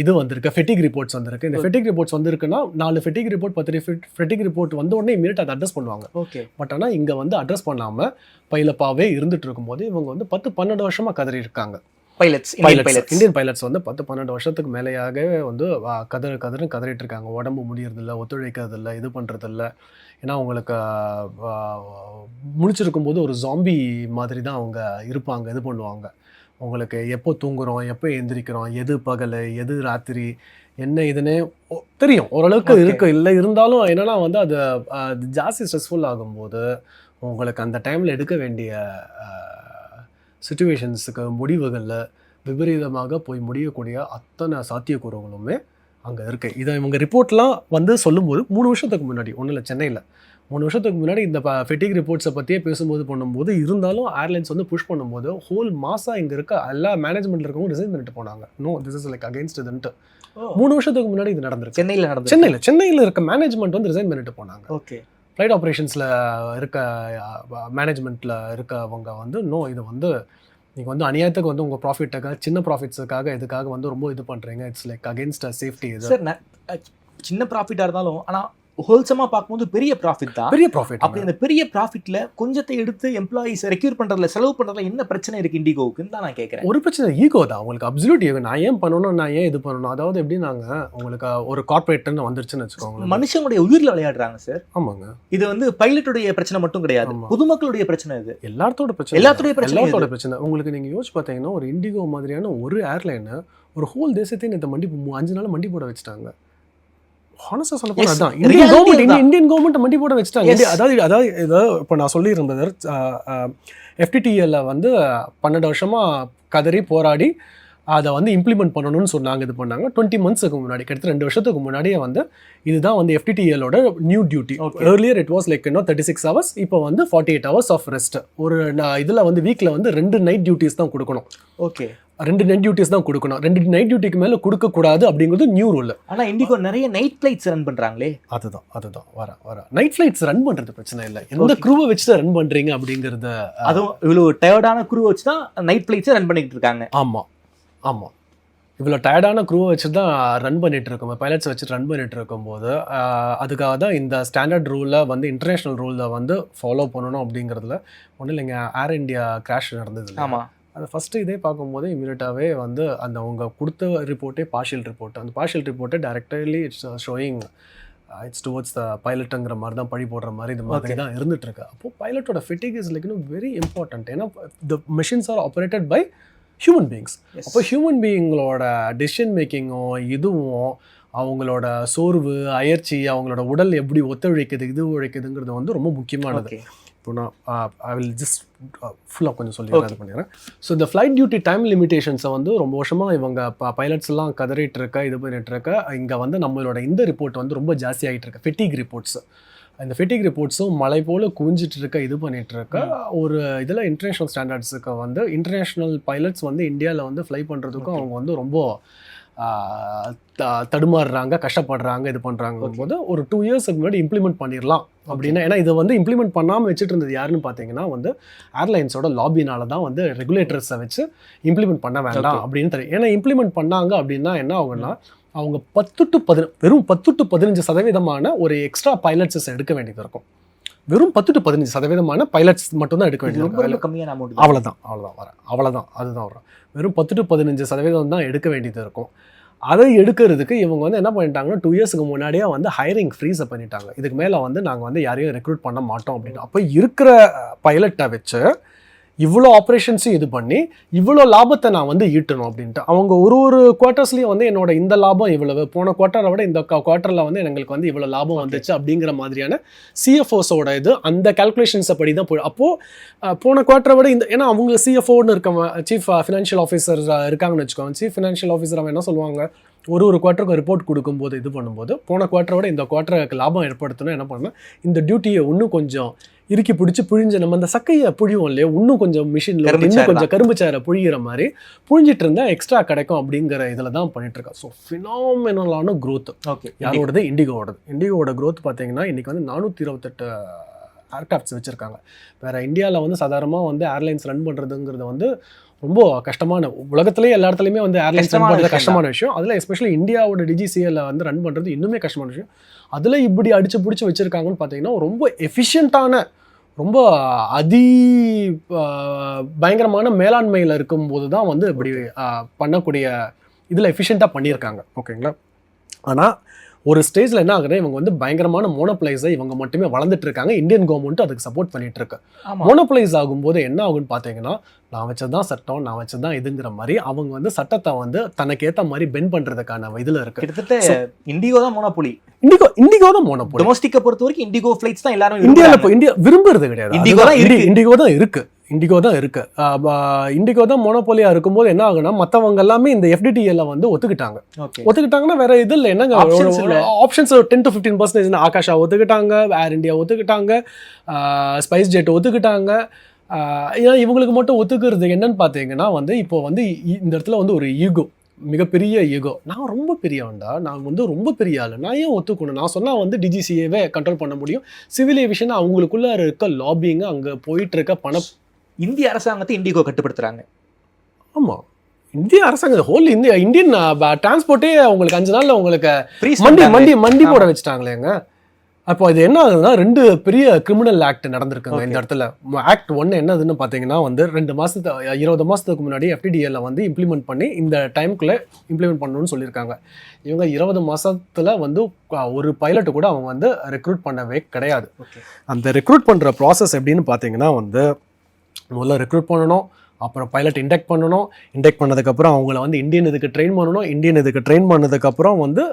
இது வந்திருக்கு, ஃபெட்டிக் ரிப்போர்ட்ஸ் வந்திருக்கு. இந்த ஃபெட்டிக் ரிப்போர்ட்ஸ் வந்திருக்குன்னா 4 ஃபெட்டிக் ரிப்போர்ட் 10 ஃபெட்டிக் ரிப்போர்ட் வந்த உடனே இமீடியட் அதை அட்ரஸ் பண்ணுவாங்க. ஓகே, பட் ஆனால் இங்கே வந்து அட்ரஸ் பண்ணாமல் பைலப்பாவே இருந்துட்டு இருக்கும்போது இவங்க வந்து 10-12 வருஷமாக கதறி இருக்காங்க. இந்தியன் பைலட்ஸ் வந்து 10-12 வருஷத்துக்கு மேலேயாகவே வந்து கதறிட்டு இருக்காங்க. உடம்பு முடியறதில்ல, ஒத்துழைக்கிறதில்ல, இது பண்ணுறதில்ல. ஏன்னா அவங்களுக்கு முழிச்சிருக்கும் போது ஒரு ஜாம்பி மாதிரி தான் அவங்க இருப்பாங்க, இது பண்ணுவாங்க. உங்களுக்கு எப்போ தூங்குறோம், எப்போ எந்திரிக்கிறோம், எது பகல் எது ராத்திரி என்ன இதுன்னே தெரியும் ஓரளவுக்கு இருக்கு. இல்லை இருந்தாலும் என்னன்னா வந்து அது ஜாஸ்தி ஸ்ட்ரெஸ்ஃபுல் ஆகும்போது உங்களுக்கு அந்த டைமில் எடுக்க வேண்டிய சுச்சுவேஷன்ஸுக்கு முடிவுகளில் விபரீதமாக போய் முடியக்கூடிய அத்தனை சாத்தியக்கூறுகளுமே அங்கே இருக்குது. இதை இவங்க ரிப்போர்ட்லாம் வந்து சொல்லும்போது 3 வருஷத்துக்கு முன்னாடி, ஒன்றும் இல்லை, சென்னையில் 3 வருஷத்துக்கு முன்னாடி இந்த ஃபெட்டிக் ரிப்போர்ட்ஸை பற்றியே பண்ணும்போது இருந்தாலும் ஏர்லைன்ஸ் வந்து புஷ் பண்ணும்போது ஹோல் மாசாக இங்கே இருக்க எல்லா மேனேஜ்மெண்ட்டில் இருக்கவங்க ரிசைன் பண்ணிட்டு போனாங்க. No, this is like against இதுன்ட்டு 3 வருஷத்துக்கு முன்னாடி இது நடந்திருக்கு. சென்னையில் இருக்க மேனேஜ்மெண்ட் வந்து ரிசைன் பண்ணிட்டு போனாங்க. ஓகே, ஃப்ளைட் ஆப்ரேஷன்ஸில் இருக்க மேனேஜ்மெண்ட்டில் இருக்கவங்க வந்து நோ, இது வந்து நீங்கள் வந்து அநியாயத்துக்கு வந்து உங்கள் ப்ராஃபிட்டுக்காக சின்ன ப்ராஃபிட்ஸுக்காக இதுக்காக வந்து ரொம்ப இது பண்ணுறீங்க, இட்ஸ் லைக் அகேன்ஸ்ட் சேஃப்டி. இது சார் சின்ன ப்ராஃபிட்டாக இருந்தாலும் ஆனால் ஹோல்சமாக பார்க்கும்போது பெரிய ப்ராஃபிட் தான். பெரிய ப்ராஃபிட். அப்படி அந்த பெரிய ப்ராஃபிட்டில் கொஞ்சத்தை எடுத்து எம்ப்ளாயிஸ் ரெக்யூர் பண்ணுறதுல செலவு பண்ணுறதுல என்ன பிரச்சனை இருக்குது இண்டிகோவுக்குன்னு தான் நான் கேட்குறேன். ஒரு பிரச்சனை ஈகோ தான் உங்களுக்கு, அப்சல்யூட் ஈகோ. நான் ஏன் பண்ணணும், நான் ஏன் இது பண்ணணும். அதாவது எப்படி நாங்கள் உங்களுக்கு ஒரு கார்பரேட்னு வந்துருச்சுன்னு வச்சுக்கோங்க, மனுஷனுடைய உயிரில் விளையாடுறாங்க சார். ஆமாங்க, இது வந்து பைலட்டுடைய பிரச்சனை மட்டும் கிடையாது, பொதுமக்களுடைய பிரச்சனை. இது எல்லாத்தோட பிரச்சனை. உங்களுக்கு நீங்கள் யோசிச்சு பார்த்தீங்கன்னா ஒரு இண்டிகோ மாதிரியான ஒரு ஏர்லைனை ஒரு ஹோல் தேசத்தையும் இந்த 5 நாள் மண்டி போட வச்சுட்டாங்க. ஹானஸ்டாக சொல்ல போனால் Yes, அதான் reality தான். இந்தியன் கவர்மெண்ட் மண்டி போட வச்சுட்டாங்க. Yes. அதாவது இதை இப்போ நான் சொல்லியிருந்தது FTTL வந்து 12 வருஷமாக கதறி போராடி அதை வந்து இம்ப்ளிமெண்ட் பண்ணணும்னு சொன்னாங்க. இது பண்ணாங்க 20 மந்த்ஸுக்கு முன்னாடி, கிட்டத்தட்ட 2 வருஷத்துக்கு முன்னாடியே வந்து இதுதான் வந்து FTTL-ஓட new duty. Earlier it was like 36 hours, இப்போ வந்து 48 hours ஆஃப் ரெஸ்ட். ஒரு இதில் வந்து வீக்கில் வந்து 2 நைட் டியூட்டிஸ் தான் கொடுக்கணும். ஓகே, 2 நைட் டியூட்டிஸ் தான் கொடுக்கணும். 2 நைட் டியூட்டிக்கு மேலே கொடுக்கக்கூடாது அப்படிங்கிறது நியூ ரூல். ஆனா இண்டிகோ நிறைய நைட் ஃபிளைட்ஸ் ரன் பண்றாங்களே. அதுதான் வர நைட் ஃபிளைட்ஸ் ரன் பண்றது பிரச்சனை இல்லை. எந்த க்ரூவை வச்சு தான் ரன் பண்றீங்க அப்படிங்கிறத. அதுவும் இவ்வளவு டயர்டான க்ரூ வச்சு தான் நைட் ஃபிளைட்ஸ் ரன் பண்ணிட்டு இருக்காங்க. ஆமாம் இவ்வளோ டயர்டான க்ரூவை வச்சு தான் ரன் பண்ணிட்டு இருக்கோம், பைலட்ஸ் வச்சு ரன் பண்ணிட்டு இருக்கும்போது அதுக்காக தான் இந்த ஸ்டாண்டர்ட் ரூலை வந்து இன்டர்நேஷ்னல் ரூலில் வந்து ஃபாலோ பண்ணணும் அப்படிங்கிறதுல ஒன்றும் இல்லைங்க. ஏர் இண்டியா கிராஷ் நடந்தது. ஆமாம், அது ஃபஸ்ட்டு இதே பார்க்கும்போது இமீடியட்டாகவே வந்து அந்த அவங்க கொடுத்த ரிப்போர்ட்டே பார்ஷியல் ரிப்போர்ட். அந்த பார்ஷியல் ரிப்போர்ட்டே directly it's showing it's towards the பைலட்டுங்கிற மாதிரி தான், பழி போடுற மாதிரி இது மாதிரி தான் இருந்துட்டு இருக்கு. அப்போது பைலட்டோட fitting is like very important. ஏன்னா the machines are operated by human beings. அப்போ ஹியூமன் பீயிங்களோட டிசிஷன் மேக்கிங்கும் இதுவும் அவங்களோட சோர்வு அயற்சி அவங்களோட உடல் எப்படி ஒத்துழைக்குது இது உழைக்குதுங்கிறது வந்து ரொம்ப முக்கியமானது. இப்போ நான் ஐ வில் ஜஸ்ட் ஃபுல்லாக கொஞ்சம் சொல்லி இது பண்ணிடுறேன். ஸோ இந்த ஃப்ளைட் டியூட்டி டைம் லிமிடேஷன்ஸை வந்து ரொம்ப வருஷமாக இவங்க பைலட்ஸ் எல்லாம் கதறிட்டு இருக்க இது பண்ணிட்டு இருக்க. இங்கே வந்து நம்மளோட இந்த ரிப்போர்ட் வந்து ரொம்ப ஜாஸ்தி ஆகிட்டு இருக்கு, ஃபெட்டிக் ரிப்போர்ட்ஸ். இந்த ஃபெட்டிக் ரிப்போர்ட்ஸும் மழை போல் குவிஞ்சிட்டு இருக்க இது பண்ணிட்டு இருக்க. ஒரு இதில் இன்டர்நேஷ்னல் ஸ்டாண்டர்ட்ஸுக்கு வந்து இன்டர்நேஷ்னல் பைலட்ஸ் வந்து இந்தியாவில் வந்து ஃப்ளை பண்ணுறதுக்கும் அவங்க வந்து ரொம்ப தடுமாறுறாங்க, கஷ்டப்படுறாங்க, இது பண்ணுறாங்க போது ஒரு 2 இயர்ஸுக்கு முன்னாடி இம்ப்ளிமெண்ட் பண்ணிடலாம் அப்படின்னா. ஏன்னா இது வந்து இம்ப்ளிமெண்ட் பண்ணாமல் வச்சுட்டு இருந்தது யாருன்னு பார்த்தீங்கன்னா வந்து ஏர்லைன்ஸோட லாபினால தான் வந்து ரெகுலேட்டர்ஸை வச்சு இம்ப்ளிமெண்ட் பண்ண வேண்டாம் அப்படின்னு தெரியும். ஏன்னா இம்ப்ளிமெண்ட் பண்ணாங்க அப்படின்னா என்ன ஆகுன்னா அவங்க 10 to 15 வெறும் 10 to 15% ஒரு எக்ஸ்ட்ரா பைலட்ஸஸ் எடுக்க வேண்டியது இருக்கும். வெறும் 10 to 15% பைலட்ஸ் மட்டும்தான் எடுக்க வேண்டியது. கம்மியான அமௌண்ட். அவ்வளோதான் அதுதான் வரும். வெறும் 10 to 15% தான் எடுக்க வேண்டியது இருக்கும். அதை எடுக்கிறதுக்கு இவங்க வந்து என்ன பண்ணிட்டாங்கன்னா 2 இயர்ஸுக்கு முன்னாடியே வந்து ஹைரிங் ஃப்ரீஸை பண்ணிட்டாங்க. இதுக்கு மேலே வந்து நாங்கள் வந்து யாரையும் ரெக்ரூட் பண்ண மாட்டோம் அப்படின்னு. அப்போ இருக்கிற பைலட்டை வச்சு இவ்வளோ ஆப்ரேஷன்ஸும் இது பண்ணி இவ்வளோ லாபத்தை நான் வந்து ஈட்டணும் அப்படின்ட்டு அவங்க ஒரு குவார்ட்டர்ஸ்லேயும் வந்து என்னோட இந்த லாபம் இவ்வளவு, போன குவார்ட்டரை விட இந்த குவார்ட்டரில் வந்து எங்களுக்கு வந்து இவ்வளோ லாபம் வந்துச்சு அப்படிங்கிற மாதிரியான சிஎஃப்ஓஸோட இது அந்த கால்குலேஷன்ஸை படி தான் அப்போது போன குவார்ட்டரை விட இந்த, ஏன்னா அவங்க சிஎஃப்ஓன்னு இருக்க சீஃப் ஃபினான்ஷியல் ஆஃபீஸர் இருக்காங்கன்னு வச்சுக்கோங்க. சீஃப் ஃபினான்ஷியல் ஆஃபீஸர் அவன் என்ன சொல்லுவாங்க, ஒரு குவார்ட்டருக்கு ரிப்போர்ட் கொடுக்கும்போது இது பண்ணும்போது போன குவார்ட்டரை விட இந்த குவார்ட்டருக்கு லாபம் ஏற்படுத்தணும் என்ன பண்ணணும், இந்த டியூட்டியை இன்னும் கொஞ்சம் இறுக்கி பிடிச்சி புழிஞ்சு நம்ம அந்த சக்கையை புழிவோம் இல்லையா, இன்னும் கொஞ்சம் மிஷினில் இன்னும் கொஞ்சம் கரும்பு சாரை புழிகிற மாதிரி புழிஞ்சிட்டு இருந்தால் எக்ஸ்ட்ரா கிடைக்கும் அப்படிங்கிற இதில் தான் பண்ணிட்டு இருக்கா. ஸோ ஃபினாமினலான க்ரோத். ஓகே, யாரோடது? இண்டிகோவோட க்ரோத் பார்த்தீங்கன்னா இன்றைக்கி வந்து 428 ஏர்கிராஃப்ட்ஸ் வச்சுருக்காங்க. வேறு இந்தியாவில் வந்து சாதாரணமாக வந்து ஏர்லைன்ஸ் ரன் பண்ணுறதுங்கிறது வந்து ரொம்ப கஷ்டமான, உலகத்திலேயே எல்லா இடத்துலையுமே வந்து ஏர்லைன்ஸ் ரன் பண்ணுறது கஷ்டமான விஷயம். அதில் எஸ்பெஷலி இந்தியாவோட டிஜிசிஎல்ல வந்து ரன் பண்ணுறது இன்னுமே கஷ்டமான விஷயம். அதில் இப்படி அடித்து பிடிச்சி வச்சுருக்காங்கன்னு பார்த்தீங்கன்னா ரொம்ப எஃபிஷியண்ட்டான, ரொம்ப பயங்கரமான மேலாண்மையில் இருக்கும்போது தான் வந்து இப்படி பண்ணக்கூடிய இதில் எஃபிஷியண்ட்டாக பண்ணியிருக்காங்க. ஓகேங்களா? ஆனால் ஒரு ஸ்டேஜில் என்ன ஆகுது, இவங்க வந்து பயங்கரமான மோனோப்ளைஸை இவங்க மட்டுமே வளர்ந்துட்டு இருக்காங்க. இந்தியன் கவர்மெண்ட் அதுக்கு சப்போர்ட் பண்ணிட்டு இருக்கு. மோனோப்ளைஸ் ஆகும்போது என்ன ஆகுன்னு பார்த்தீங்கன்னா நான் வச்சதான் சட்டம், நான் வச்சதான் இதுங்கிற மாதிரி அவங்க வந்து சட்டத்தை வந்து தனக்கு ஏற்ற மாதிரி பெண்ட் பண்றதுக்கான இதில் இருக்கு. கிட்டத்தட்ட இண்டிகோ தான் மோனோபோலி. இண்டிகோ தான் மோனோபோலி. டொமஸ்டிக்கை பொறுத்த வரைக்கும் இண்டிகோ ஃபிளைட்ஸ் தான் எல்லாரும் இந்தியா விரும்புறது கிடையாது. இண்டிகோ தான் இருக்கு. இண்டிகோ தான் மோனோபோலியா இருக்கும்போது என்ன ஆகுனா மற்றவங்க எல்லாமே இந்த FDTL வந்து ஒத்துக்கிட்டாங்கன்னா வேற இது இல்லை. என்னங்க ஆப்ஷன்ஸ் 10 to 15% ஆகாஷா ஒத்துக்கிட்டாங்க, ஏர் இண்டியா ஒத்துக்கிட்டாங்க, ஸ்பைஸ் ஜெட் ஒத்துக்கிட்டாங்க. ஏன்னா இவங்களுக்கு மட்டும் ஒத்துக்கிறது என்னன்னு பார்த்தீங்கன்னா வந்து இப்போ வந்து இந்த இடத்துல வந்து ஒரு ஈகோ, மிகப்பெரிய ஈகோ. நான் ரொம்ப பெரியவன்டா, நான் வந்து ரொம்ப பெரிய ஆள், நான் ஏன் ஒத்துக்கணும்? நான் சொன்னால் வந்து டிஜிசிஏவே கண்ட்ரோல் பண்ண முடியும். சிவில் ஏவியேஷன் அவங்களுக்குள்ள இருக்க லாபிங்க அங்கே போயிட்டு இருக்க பணம். இந்திய அரசாங்கத்தை இண்டிகோ கட்டுப்படுத்துறாங்க. ஆமாம், இந்திய அரசாங்கம் ஹோல் இந்தியன் டிரான்ஸ்போர்ட்டே உங்களுக்கு 5 நாளில் உங்களுக்கு மண்டி போட வச்சுட்டாங்களேங்க. அப்போ இது என்ன ஆகுதுன்னா 2 பெரிய கிரிமினல் ஆக்ட் நடந்திருக்குங்க இந்த இடத்துல. ஆக்ட் 1 என்னதுன்னு பார்த்தீங்கன்னா வந்து 20 மாதத்துக்கு முன்னாடி FDTL வந்து இம்ப்ளிமெண்ட் பண்ணி இந்த டைமுக்குள்ளே இம்ப்ளிமெண்ட் பண்ணணும்னு சொல்லியிருக்காங்க. இவங்க 20 மாதத்தில் வந்து ஒரு பைலட்டு கூட அவங்க வந்து ரெக்ரூட் பண்ணவே கிடையாது. அந்த ரெக்ரூட் பண்ணுற ப்ராசஸ் எப்படின்னு பார்த்தீங்கன்னா வந்து முதல்ல ரெக்ரூட் பண்ணணும், அப்புறம் பைலட் இண்டக்ட் பண்ணணும். இண்டக்ட் பண்ணதுக்கப்புறம் அவங்கள வந்து இந்தியன் இதுக்கு ட்ரெயின் பண்ணணும். இந்தியன் இதுக்கு ட்ரெயின் பண்ணதுக்கப்புறம் வந்து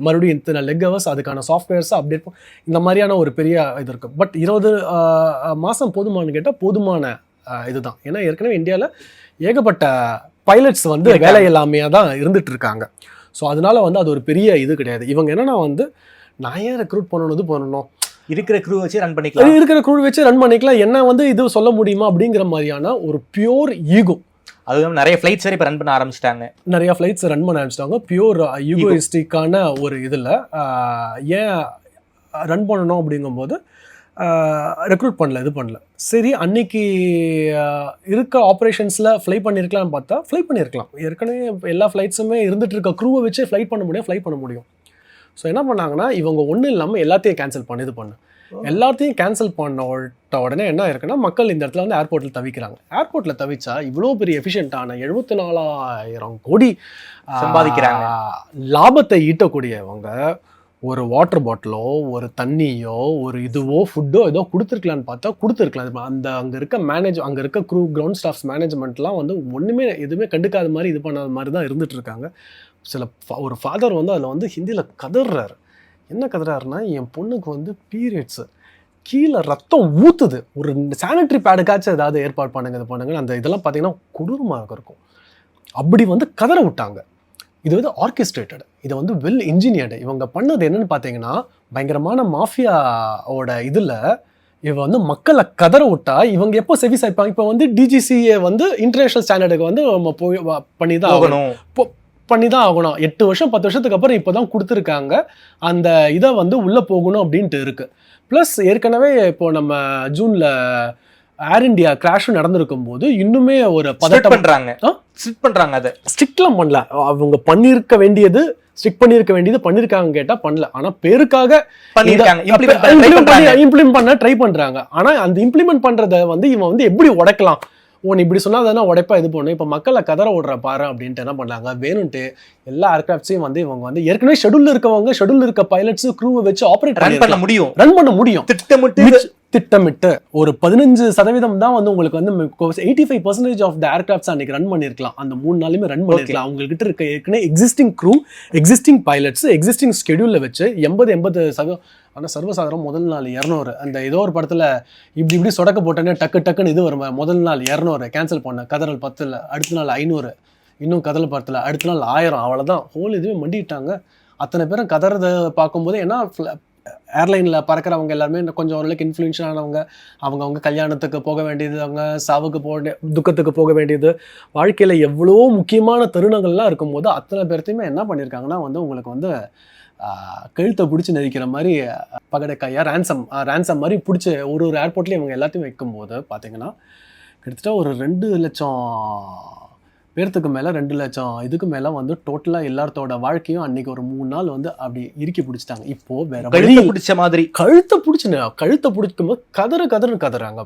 மறுபடியும் இத்தனை லெக் ஹவர்ஸ் அதுக்கான சாஃப்ட்வேர்ஸை அப்டேட் இந்த மாதிரியான ஒரு பெரிய இது இருக்குது. பட் 20 மாதம் போதுமானு கேட்டால் போதுமான இதுதான். ஏன்னா ஏற்கனவே இந்தியாவில் ஏகப்பட்ட பைலட்ஸ் வந்து வேலை இல்லாமையே தான் இருந்துட்டு இருக்காங்க. ஸோ அதனால வந்து அது ஒரு பெரிய இது கிடையாது. இவங்க என்னன்னா வந்து நான் ஏன் ரெக்ரூட் பண்ணணும் இருக்கிற க்ரூ வச்சு ரன் பண்ணிக்கலாம், இருக்கிற க்ரூ வச்சு ரன் பண்ணிக்கலாம், என்ன வந்து இது சொல்ல முடியுமா அப்படிங்கிற மாதிரியான ஒரு பியூர் ஈகோ. அதுவும் நிறைய ஃப்ளைட்ஸ் வரை இப்போ ரன் பண்ண ஆரம்பிச்சிட்டாங்க. நிறைய ஃப்ளைட்ஸ் ரன் பண்ண ஆரம்பிச்சிட்டாங்க. பியூர் ஈகோயிஸ்டிக்கான ஒரு இதில் ஏன் ரன் பண்ணணும் அப்படிங்கும்போது ரெக்ரூட் பண்ணல, இது பண்ணல. சரி, அன்னைக்கு இருக்க ஆப்ரேஷன்ஸில் ஃப்ளை பண்ணியிருக்கலாம்னு பார்த்தா ஃப்ளை பண்ணியிருக்கலாம். ஏற்கனவே எல்லா ஃப்ளைட்ஸுமே இருந்துட்டு இருக்க க்ரூவை வச்சு ஃப்ளை பண்ண முடியும். ஸோ என்ன பண்ணாங்கன்னா இவங்க ஒன்றும் இல்லாமல் எல்லாத்தையும் கேன்சல் எல்லாத்தையும் கேன்சல் பண்ண உடனே என்ன இருக்குன்னா மக்கள் இந்த இடத்துல வந்து ஏர்போர்ட்டில் தவிக்கிறாங்க. ஏர்போர்ட்டில் தவிச்சா இவ்வளோ பெரிய எஃபிஷியண்ட்டான 74,000 கோடி சம்பாதிக்கிறாங்க லாபத்தை ஈட்டக்கூடியவங்க ஒரு வாட்டர் பாட்டிலோ ஒரு தண்ணியோ ஒரு இதுவோ ஃபுட்டோ ஏதோ கொடுத்துருக்கலான்னு பார்த்தா கொடுத்துருக்கலாம். அங்கே இருக்க க்ரூ கிரவுண்ட் ஸ்டாஃப்ஸ் மேனேஜ்மெண்ட்லாம் வந்து ஒன்றுமே எதுவுமே கண்டுக்காத மாதிரி இது பண்ணாத மாதிரி தான் இருந்துட்டு இருக்காங்க. ஒரு ஃபாதர் வந்து அதில் வந்து ஹிந்தியில் கதறாரு. என்ன கதறாருன்னா, என் பொண்ணுக்கு வந்து பீரியட்ஸு, கீழே ரத்தம் ஊற்றுது, ஒரு சானிட்டரி பேடுக்காச்சும் ஏதாவது ஏற்பாடு பண்ணுங்க. அந்த இதெல்லாம் பார்த்தீங்கன்னா கொடூரமாக இருக்கும். அப்படி வந்து கதற விட்டாங்க. இது வந்து ஆர்கெஸ்ட்ரேட்டட், இது வந்து வெல் இன்ஜினியர்டு. இவங்க பண்ணது என்னன்னு பார்த்தீங்கன்னா பயங்கரமான மாஃபியாவோட இதில் இவங்க வந்து மக்களை கதற விட்டா இவங்க எப்போ செவி சாய்ப்பாங்க. இப்போ வந்து டிஜிசிஏ வந்து இன்டர்நேஷ்னல் ஸ்டாண்டர்டுக்கு வந்து நம்ம போய் பண்ணி தான் ஆகணும். 8 வருஷம் 10 வருஷத்துக்கு அப்புறம் இப்போ தான் கொடுத்துருக்காங்க. அந்த இதை வந்து உள்ளே போகணும் அப்படின்ட்டு இருக்குது. ப்ளஸ் ஏற்கனவே இப்போது நம்ம ஜூனில் ஏர் இண்டியா கிராஷும் நடந்திருக்கும் போது இன்னுமே ஒரு பதட்டம் பண்ணுறாங்க. அதை ஸ்ட்ரிக்ட்லாம் பண்ணல. அவங்க பண்ணியிருக்க வேண்டியது பண்ணியிருக்காங்க கேட்டால் பண்ணல. ஆனால் பேருக்காக இம்ப்ளிமெண்ட் பண்ண ட்ரை பண்ணுறாங்க. ஆனால் அந்த இம்ப்ளிமெண்ட் பண்ணுறதை வந்து இவன் வந்து எப்படி உடைக்கலாம், நீ இப்படி சொன்னா தானே உடைப்பா இது பண்ணும். இப்போ மக்களை கதற விடுற பாரு அப்படின்ட்டு என்ன பண்ணாங்க, வேணும்ட்டு எல்லா ஏர்கிராஃப்ட்ஸையும் வந்து இவங்க வந்து ஏற்கனவே ஷெட்யூல் இருக்க பைலட்ஸ் க்ரூவை வச்சு ஆப்ரேட் ரன் பண்ண முடியும். திட்டமிட்டு ஒரு 15% தான் வந்து உங்களுக்கு வந்து 85% ஆஃப் த ஏர்கிராஃப்ட்ஸ் அன்னைக்கு ரன் பண்ணிருக்கலாம். அந்த 3 நாளுமே ரன் பண்ணிருக்கலாம். அவங்ககிட்ட இருக்க ஏற்கனவே existing crew, existing pilots, existing ஸ்கெடியூல்ல வச்சு 80%. ஆனால் சர்வசாதாரம் முதல் நாள் 200, அந்த ஏதோ ஒரு படத்தில் இப்படி சொடக்க போட்டோன்னே டக்குன்னு இது வரும். முதல் நாள் 200 கேன்சல் பண்ண, கதறல் 10, அடுத்த நாள் 500, இன்னும் கதறல் 10, அடுத்த நாள் 1000. அவ்வளோதான், ஹோல் இதுவே மண்டிட்டாங்க. அத்தனை பேரும் கதறதை பார்க்கும்போது ஏன்னா ஏர்லைனில் பறக்கிறவங்க எல்லாருமே கொஞ்சம் ஓரளவுக்கு இன்ஃப்ளூயன்ஷியலானவங்க. அவங்க கல்யாணத்துக்கு போக வேண்டியது, அவங்க சாவுக்கு துக்கத்துக்கு போக வேண்டியது, வாழ்க்கையில் எவ்வளோ முக்கியமான தருணங்கள்லாம் இருக்கும்போது அத்தனை பேர்த்தையுமே என்ன பண்ணியிருக்காங்கன்னா வந்து உங்களுக்கு வந்து கழுத்தை பிடிச்சி நெரிக்கிற மாதிரி பகடைக்காயா ரேன்சம் மாதிரி பிடிச்சி ஒரு ஏர்போர்ட்லேயும் இவங்க எல்லாத்தையும் வைக்கும்போது பார்த்தீங்கன்னா கிட்டத்தட்ட ஒரு 2 லட்சம் பேர்த்துக்கு மேலே 2 லட்சம் இதுக்கு மேலே வந்து டோட்டலாக எல்லாத்தோட வாழ்க்கையும் அன்னைக்கு ஒரு 3 நாள் வந்து அப்படி இறுக்கி பிடிச்சிட்டாங்க. இப்போது வேற பிடிச்ச மாதிரி கழுத்தை பிடிக்கும்போது கதறாங்க.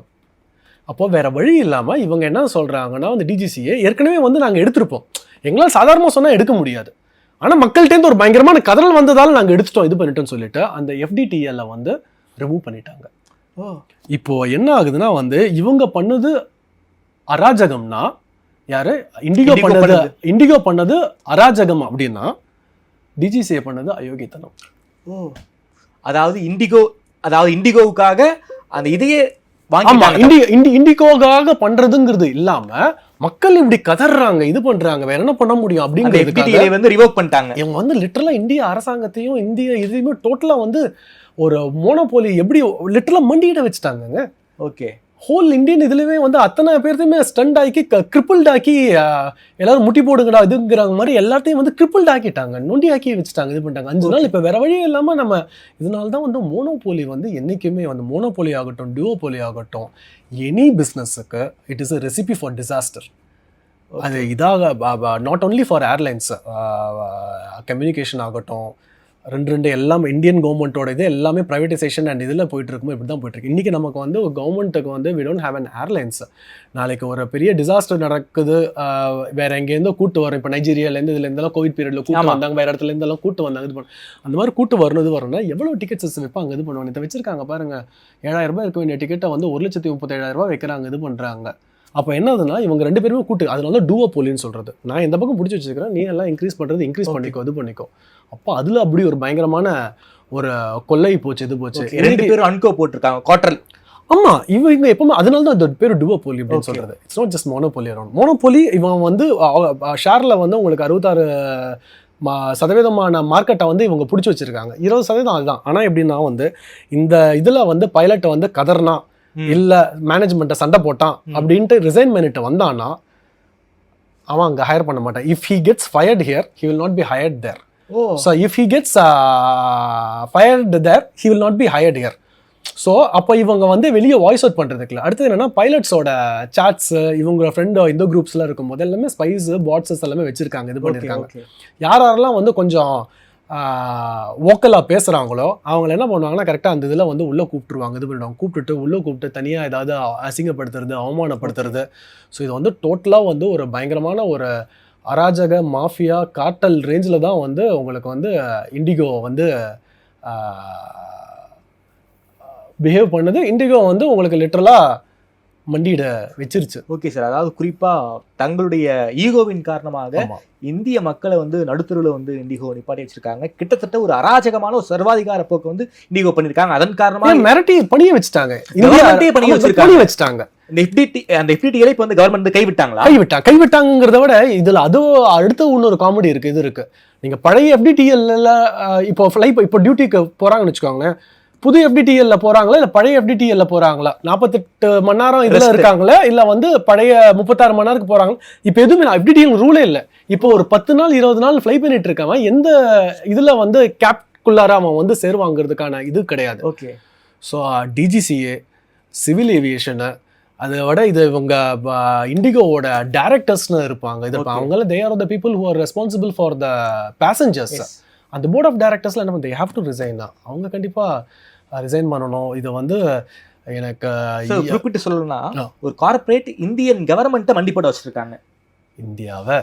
அப்போது வேற வழி இல்லாமல் இவங்க என்ன சொல்கிறாங்கன்னா வந்து டிஜிசிஏ ஏற்கனவே வந்து நாங்கள் எடுத்திருப்போம், எங்களால் சாதாரணமாக சொன்னால் எடுக்க முடியாது, ஆனால் மக்கள்கிட்டேருந்து ஒரு பயங்கரமான கதறல் வந்ததால் நாங்கள் எடுத்துட்டோம், இது பண்ணிட்டோம்னு சொல்லிட்டு அந்த FDTL வந்து ரிமூவ் பண்ணிட்டாங்க. இப்போ என்ன ஆகுதுன்னா வந்து இவங்க பண்ணது அராஜகம்னா, யாரு இண்டிகோ பண்ணது அராஜகம் அப்படின்னா டிஜிசிஏ பண்ணது அயோக்கியத்தனம். அதாவது இண்டிகோவுக்காக அந்த இதையே இண்டிகோக்காக பண்றதுங்கிறது இல்லாம மக்கள் இப்படி கதறாங்க, இது பண்றாங்க, வேற என்ன பண்ண முடியும் அப்படிங்கிறது வந்து ரிவோக் பண்ணிட்டாங்க. இவங்க வந்து லிட்டரலா இந்திய அரசாங்கத்தையும் இந்திய இதையுமே டோட்டலா வந்து ஒரு மோனோபோலி எப்படி லிட்டரலா மண்டியிட வச்சுட்டாங்க. ஓகே, ஹோல் இந்தியன் இதுலவே வந்து அத்தனை பேர்த்தையுமே ஸ்டண்ட் ஆக்கி கிரிப்பிள்ட் ஆக்கி எல்லாரும் முட்டி போடுங்கடா இதுங்கிறாங்க மாதிரி எல்லாத்தையும் வந்து கிரிப்பிள்ட் ஆக்கிட்டாங்க, நொண்டி ஆக்கி வச்சுட்டாங்க, இது பண்ணிட்டாங்க 5 நாள். இப்போ வேற வழியே இல்லாமல் நம்ம இதனால தான் வந்து மோனோபோலி வந்து என்றைக்குமே வந்து மோனோபோலி ஆகட்டும் டியூவோபோலி ஆகட்டும் எனி பிஸ்னஸுக்கு it is a recipe for disaster. அது இதாக not only for airlines, communication ஆகட்டும், 2 எல்லாமே இந்தியன் கவர்மெண்ட்டோட இது எல்லாமே ப்ரைவேட்டைசேஷன் அண்ட் இதில் போயிட்டு இருக்கும்போது இப்படி தான் போயிட்டுருக்கு. இன்றைக்கி நமக்கு வந்து கவர்மெண்ட்டுக்கு வந்து we don't have an airlines. நாளைக்கு ஒரு பெரிய டிசாஸ்டர் நடக்குது, வேறு எங்கேருந்தோ கூட்டு வரும். இப்போ நைஜீரியாலேருந்து இதுலேருந்தெல்லாம் கோவிட் பீரியடில் கூட்டு வந்தாங்க, வேறு இடத்துலேருந்தெல்லாம் கூட்டு வந்தாங்க, இது அந்த மாதிரி கூட்டு வரணும். இது வரணும்னா எவ்வளோ டிக்கெட்ஸ் வைப்பாங்க, இது பண்ணுவாங்க. இதை வச்சிருக்காங்க பாருங்கள், 7,000 ரூபாய் இருக்க வேண்டிய டிக்கெட்டை வந்து 1,37,000 வைக்கிறாங்க, இது பண்ணுறாங்க. அப்போ என்னதுன்னா இவங்க 2 பேருமே கூட்டு, அதனால டூவோபோலின்னு சொல்கிறது. நான் இந்த பக்கம் பிடிச்சி வச்சுக்கிறேன், நீ எல்லாம் இன்க்ரீஸ் பண்ணுறது இன்க்ரீஸ் பண்ணிக்கோ, இது பண்ணிக்கோ. அப்போ அதில் அப்படி ஒரு பயங்கரமான ஒரு கொள்ளை போச்சு, இது போச்சு. 2 பேரும் அன்கோ போட்டிருக்காங்க குவார்டர். ஆமா, இவங்க எப்பவுமே அதனால தான் இந்த பேர் டூவோபோலி அப்படின்னு சொல்றது. It's not just monopoly around. Monopoly இவன் வந்து ஷேர்ல வந்து உங்களுக்கு 66% மார்க்கெட்டை வந்து இவங்க பிடிச்சி வச்சிருக்காங்க. 20% அதுதான். ஆனா எப்படின்னா வந்து இந்த இதுல வந்து பைலட்டை வந்து கதர்னா இல்ல மேனேஜ்மெண்ட்டை சண்டை போட்டான் அப்படின்ட்டு ரிசைன் பண்ணிட்டு வந்தான்னா அவன் அங்கே ஹையர் பண்ண மாட்டான். If he gets fired here he will not be hired there. So if he gets fired there he will not be hired here. So அப்போ இவங்க வந்து வெளியே வாய்ஸ் அவுட் பண்ணுறதுக்குல அடுத்தது என்னன்னா பைலட்ஸோட சாட்ஸ் இவங்க ஃப்ரெண்ட் இந்த குரூப்ஸ்லாம் இருக்கும்போது எல்லாமே ஸ்பைஸ் பாட்ஸஸ் எல்லாமே வச்சிருக்காங்க, இது பண்ணியிருக்காங்க. யாரெல்லாம் வந்து கொஞ்சம் வோக்கலாக பேசுகிறாங்களோ அவங்கள என்ன பண்ணுவாங்கன்னா கரெக்டாக அந்த இதில் வந்து உள்ளே கூப்பிட்டுருவாங்க, இது பண்ணிடுவாங்க. கூப்பிட்டு தனியாக ஏதாவது அசிங்கப்படுத்துறது, அவமானப்படுத்துறது. ஸோ இது வந்து டோட்டலாக வந்து ஒரு பயங்கரமான ஒரு அராஜக மாஃபியா கார்ட்டல் ரேஞ்சில் தான் வந்து உங்களுக்கு வந்து இண்டிகோ வந்து பிஹேவ் பண்ணுது. இண்டிகோ வந்து உங்களுக்கு லிட்டரலாக மண்டியிட வச்சிருச்சு. ஓகே சார், அதாவது குறிப்பா தங்களுடைய ஈகோவின் காரணமாக இந்திய மக்களை வந்து நடுத்தருவில் வந்து இண்டிகோ நிப்பாட்டி வச்சிருக்காங்க. கிட்டத்தட்ட ஒரு அராஜகமான ஒரு சர்வாதிகார போக்கு வந்து இண்டிகோ பண்ணிருக்காங்க. அதன் காரணமாக மிரட்டி பணிய வச்சுட்டாங்க, பண்ணி வச்சுட்டாங்க. அந்த எஃப்டிடிகளை இப்போ வந்து கவர்மெண்ட் கைவிட்டாங்கிறத விட இதுல அதுவும் அடுத்த இன்னொரு காமெடி இருக்கு. இது இருக்கு, நீங்க பழைய எஃப்டிடிஎல்ல இப்போ டியூட்டிக்கு போறாங்கன்னு வச்சுக்கோங்களேன், புது எஃப்டிடிஎல்ல போறாங்களா இல்ல பழைய எஃப்டிடிஎல்ல போறாங்களா, 48 மணி நேரம் இதுல இருக்காங்களா இல்ல வந்து பழைய 36 மணி நேரத்துக்கு போறாங்க. இப்ப எதுவுமே எஃப்டிடிஎல் ரூலே இல்ல. இப்போ ஒரு 10 நாள் 20 நாள் ஃப்ளை பண்ணிட்டு இருக்கவன் எந்த இதுல வந்து கேப்குள்ளார அவன் வந்து சேருவாங்கிறதுக்கான இது கிடையாது. ஓகே. ஸோ டிஜிசிஏ, சிவில் ஏவியேஷனு, அதை விட இது இவங்க இண்டிகோவோட டைரக்டர்ஸ்னு இருப்பாங்க. இது அவங்கள they are the people who are responsible for the passengers. அந்த போர்ட் ஆஃப் டைரக்டர்ஸ்ல என்ன தே ஹேவ் டு ரிசைன் தான். அவங்க கண்டிப்பா ரிசைன் பண்ணணும். இது வந்து எனக்கு குறிப்பிட்டு சொல்லணும்னா ஒரு கார்ப்பரேட் இந்தியன் கவர்மெண்ட்டை மண்டிப்பட வச்சிருக்காங்க. இந்தியாவை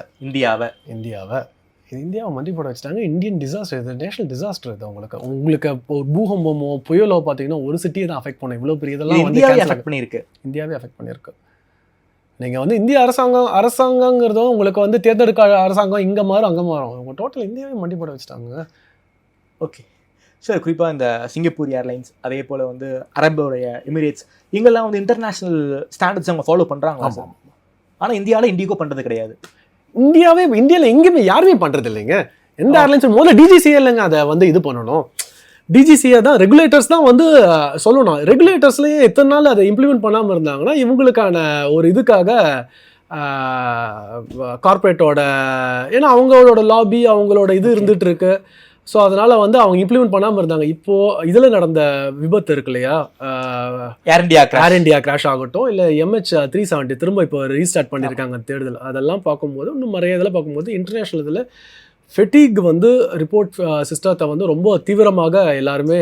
மண்டிப்பட வச்சுட்டாங்க. இந்தியன் டிசாஸ்டர், இது நேஷனல் டிசாஸ்டர். இது உங்களுக்கு ஒரு பூகம்பமோ புயலோ பார்த்தீங்கன்னா ஒரு சிட்டியை தான் அஃபெக்ட் பண்ணும். இவ்வளோ பெரிய இதெல்லாம் வந்து இந்தியாவே அஃபெக்ட் பண்ணியிருக்கு. நீங்கள் வந்து இந்திய அரசாங்கங்கிறதும் உங்களுக்கு வந்து தேர்ந்தெடுக்க அரசாங்கம் இங்கே மாறும் அங்கே மாறும். அவங்க டோட்டல் இந்தியாவே மண்டிப்பட வச்சுட்டாங்க. ஓகே சார், குறிப்பாக இந்த சிங்கப்பூர் ஏர்லைன்ஸ், அதே போல் வந்து அரபுடைய எமிரேட்ஸ், இங்கெல்லாம் வந்து இன்டர்நேஷ்னல் ஸ்டாண்டர்ட்ஸ் அவங்க ஃபாலோ பண்ணுறாங்க. ஆனால் இந்தியாவில் இண்டிகோ பண்ணுறது கிடையாது. இந்தியாவில் எங்கேயுமே யாருமே பண்ணுறது இல்லைங்க. எந்த ஏர்லைன்ஸும் முதல்ல டிஜிசிஏ இல்லைங்க அதை வந்து இது பண்ணணும். டிஜிசிஏ தான், ரெகுலேட்டர்ஸ் தான் வந்து சொல்லணும். ரெகுலேட்டர்ஸ்லேயே எத்தனை நாள் அதை இம்ப்ளிமெண்ட் பண்ணாமல் இருந்தாங்கன்னா இவங்களுக்கான ஒரு இதுக்காக கார்பரேட்டோட, ஏன்னா அவங்களோட லாபி அவங்களோட இது இருந்துட்டு இருக்கு. ஸோ அதனால வந்து அவங்க இம்ப்ளிமெண்ட் பண்ணாமல் இருந்தாங்க. இப்போ இதில் நடந்த விபத்து இருக்கு இல்லையா, ஏர் இண்டியா கிராஷ் ஆகட்டும் இல்லை MH370 திரும்ப இப்போ ரீஸ்டார்ட் பண்ணியிருக்காங்க தேடுதல், அதெல்லாம் பார்க்கும்போது இன்னும் நிறைய இதில் பார்க்கும்போது இன்டர்நேஷ்னல் இதில் ஃபெட்டிக் வந்து ரிப்போர்ட் சிஸ்டத்தை வந்து ரொம்ப தீவிரமாக எல்லாருமே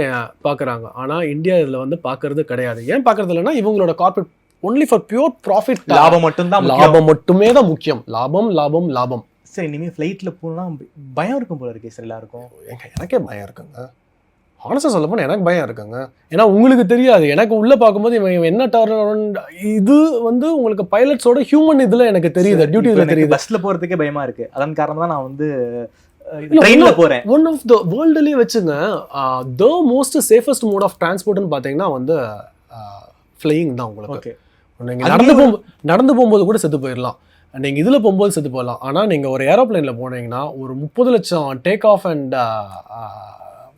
பார்க்குறாங்க. ஆனால் இந்தியா இதில் வந்து பார்க்கறது கிடையாது. ஏன் பார்க்கறது இல்லைன்னா இவங்களோட corporate only for pure profit, லாபம் மட்டுமே தான் முக்கியம். லாபம். சரி, இனிமேல் ஃப்ளைட்டில் போனால் பயம் இருக்கும் போல இருக்கே சார் எல்லாருக்கும். எனக்கே பயம் இருக்குங்க, ஆனஸ்டாக சொல்ல போனால் எனக்கு பயம் இருக்குங்க. ஏன்னா உங்களுக்கு தெரியாது, எனக்கு உள்ளே பார்க்கும்போது இவன் என்ன டர்ன் இது வந்து உங்களுக்கு பைலட்ஸோட ஹியூமன் இதில் எனக்கு தெரியுது, டியூட்டி இதில் தெரியுது. பஸ்ஸில் போகிறதுக்கே பயமாக இருக்குது. அதன் காரணம் தான் நான் வந்து ட்ரெயினில் போகிறேன். ஒன் ஆஃப் த வேர்ல்டுலேயே வச்சுங்க the most safest mode of டிரான்ஸ்போர்ட்னு பார்த்தீங்கன்னா வந்து ஃப்ளையிங் தான். உங்களுக்கு நீங்கள் நடந்து போகும்போது கூட செத்து போயிடலாம், நீங்கள் இதில் போகும்போது செத்து போகலாம். ஆனால் நீங்கள் ஒரு ஏரோப்ளைனில் போனீங்கன்னா ஒரு 30 லட்சம் டேக் ஆஃப் அண்ட்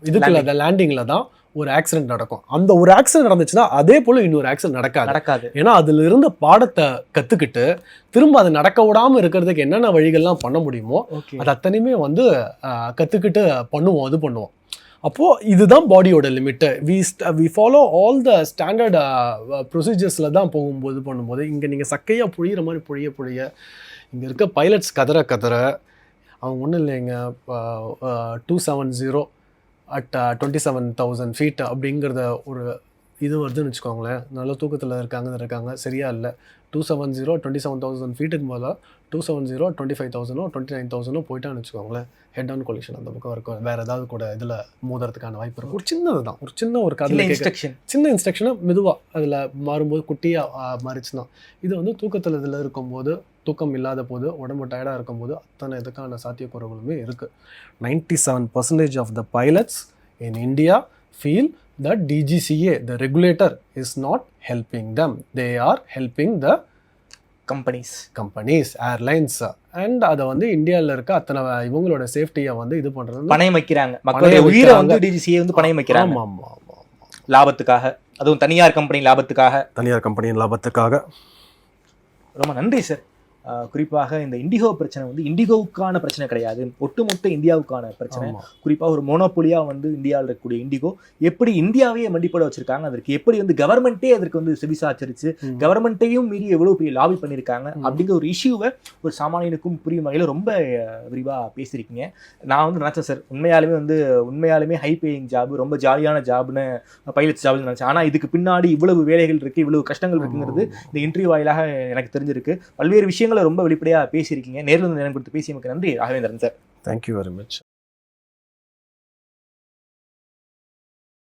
இதுக்குள்ள லேண்டிங்கில் தான் ஒரு ஆக்சிடென்ட் நடக்கும். அந்த ஒரு ஆக்சிடென்ட் நடந்துச்சுன்னா அதே போல் இன்னொரு ஆக்சிடென்ட் நடக்காது. ஏன்னா அதில் இருந்த பாடத்தை கற்றுக்கிட்டு திரும்ப அதை நடக்க விடாமல் இருக்கிறதுக்கு என்னென்ன வழிகள்லாம் பண்ண முடியுமோ அது அத்தனையுமே வந்து கற்றுக்கிட்டு பண்ணுவோம். அப்போது இதுதான் பாடியோட limit. We follow all the standard ப்ரொசீஜர்ஸில் தான் பண்ணும்போது இங்கே நீங்கள் சக்கையாக புழியிற மாதிரி புழிய இங்கே இருக்க பைலட்ஸ் கதற அவங்க ஒன்றும் இல்லைங்க 270 at 27,000 feet அப்படிங்கிறத ஒரு இது வருதுன்னு வச்சுக்கோங்களேன். நல்ல தூக்கத்தில் இருக்காங்க சரியா இல்லை. 270 27,000 ஃபீட்டுக்கு மேலே 270 25,000 29,000 போயிட்டான்னு வச்சுக்கோங்களேன், ஹெட் ஆன் கொலிஷன் அந்த பக்கம் இருக்கும். வேறு ஏதாவது கூட இதில் மோதுறதுக்கான வாய்ப்பு இருக்கும். ஒரு சின்னது தான், ஒரு சின்ன ஒரு கதை இன்ஸ்ட்ரக்ஷன், சின்ன இன்ஸ்ட்ரக்ஷனை மெதுவாக அதில் மாறும்போது குட்டியாக மாறிச்சுன்னா, இது வந்து தூக்கத்தில் இதில் இருக்கும்போது, தூக்கம் இல்லாத போது, உடம்பு டயர்டாக இருக்கும்போது அத்தனை இதுக்கான சாத்தியக்கூறுகளுமே இருக்குது. 97% of the pilots in India feel that DGCA, the regulator, is not helping them. They are helping the companies, airlines. And அதை வந்து இந்தியாவில் இருக்க அத்தனை இவங்களோட சேஃப்டியை வந்து இது பண்ணுறது பணயம் வைக்கிறாங்க. மக்களுடைய உயிரை வந்து DGCA வந்து பணயம் வைக்கிறாங்க. ஆமாம், லாபத்துக்காக, அதுவும் தனியார் கம்பெனி லாபத்துக்காக. ரொம்ப நன்றி சார். குறிப்பாக இந்த இண்டிகோ பிரச்சனை வந்து இண்டிகோவுக்கான பிரச்சனை கிடையாது, ஒட்டுமொத்த இந்தியாவுக்கான பிரச்சனை. குறிப்பாக ஒரு மோனோபோலியாக வந்து இந்தியாவில் இருக்கக்கூடிய இண்டிகோ எப்படி இந்தியாவையே மண்டிப்பட வச்சிருக்காங்க, அதற்கு எப்படி வந்து கவர்மெண்ட்டே அதற்கு வந்து செவிசாச்சிருச்சு, கவர்மெண்ட்டையும் மீறி எவ்வளோ பெரிய லாபி பண்ணியிருக்காங்க அப்படிங்கிற ஒரு இஷ்யூவை ஒரு சாமானியனுக்கும் புரியும் வகையில் ரொம்ப விரிவாக பேசியிருக்கீங்க. நான் வந்து நினச்சேன் சார், உண்மையாலுமே ஹை பேயிங் ஜாப், ரொம்ப ஜாலியான ஜாப்னு பைலட்ஸ் ஜாப்னு நினச்சேன். ஆனால் இதுக்கு பின்னாடி இவ்வளவு வேலைகள் இருக்குது, இவ்வளவு கஷ்டங்கள் இருக்குங்கிறது இந்த இன்டர்வியூ வாயிலாக எனக்கு தெரிஞ்சிருக்கு. பல்வேறு விஷயங்களை ரொம்ப வெளிப்படையாக பேசியிருக்கீங்க. நேரில் வந்து நேரம் கொடுத்து பேசியமைக்கு நன்றி Raghavendran sir. Thank you very much.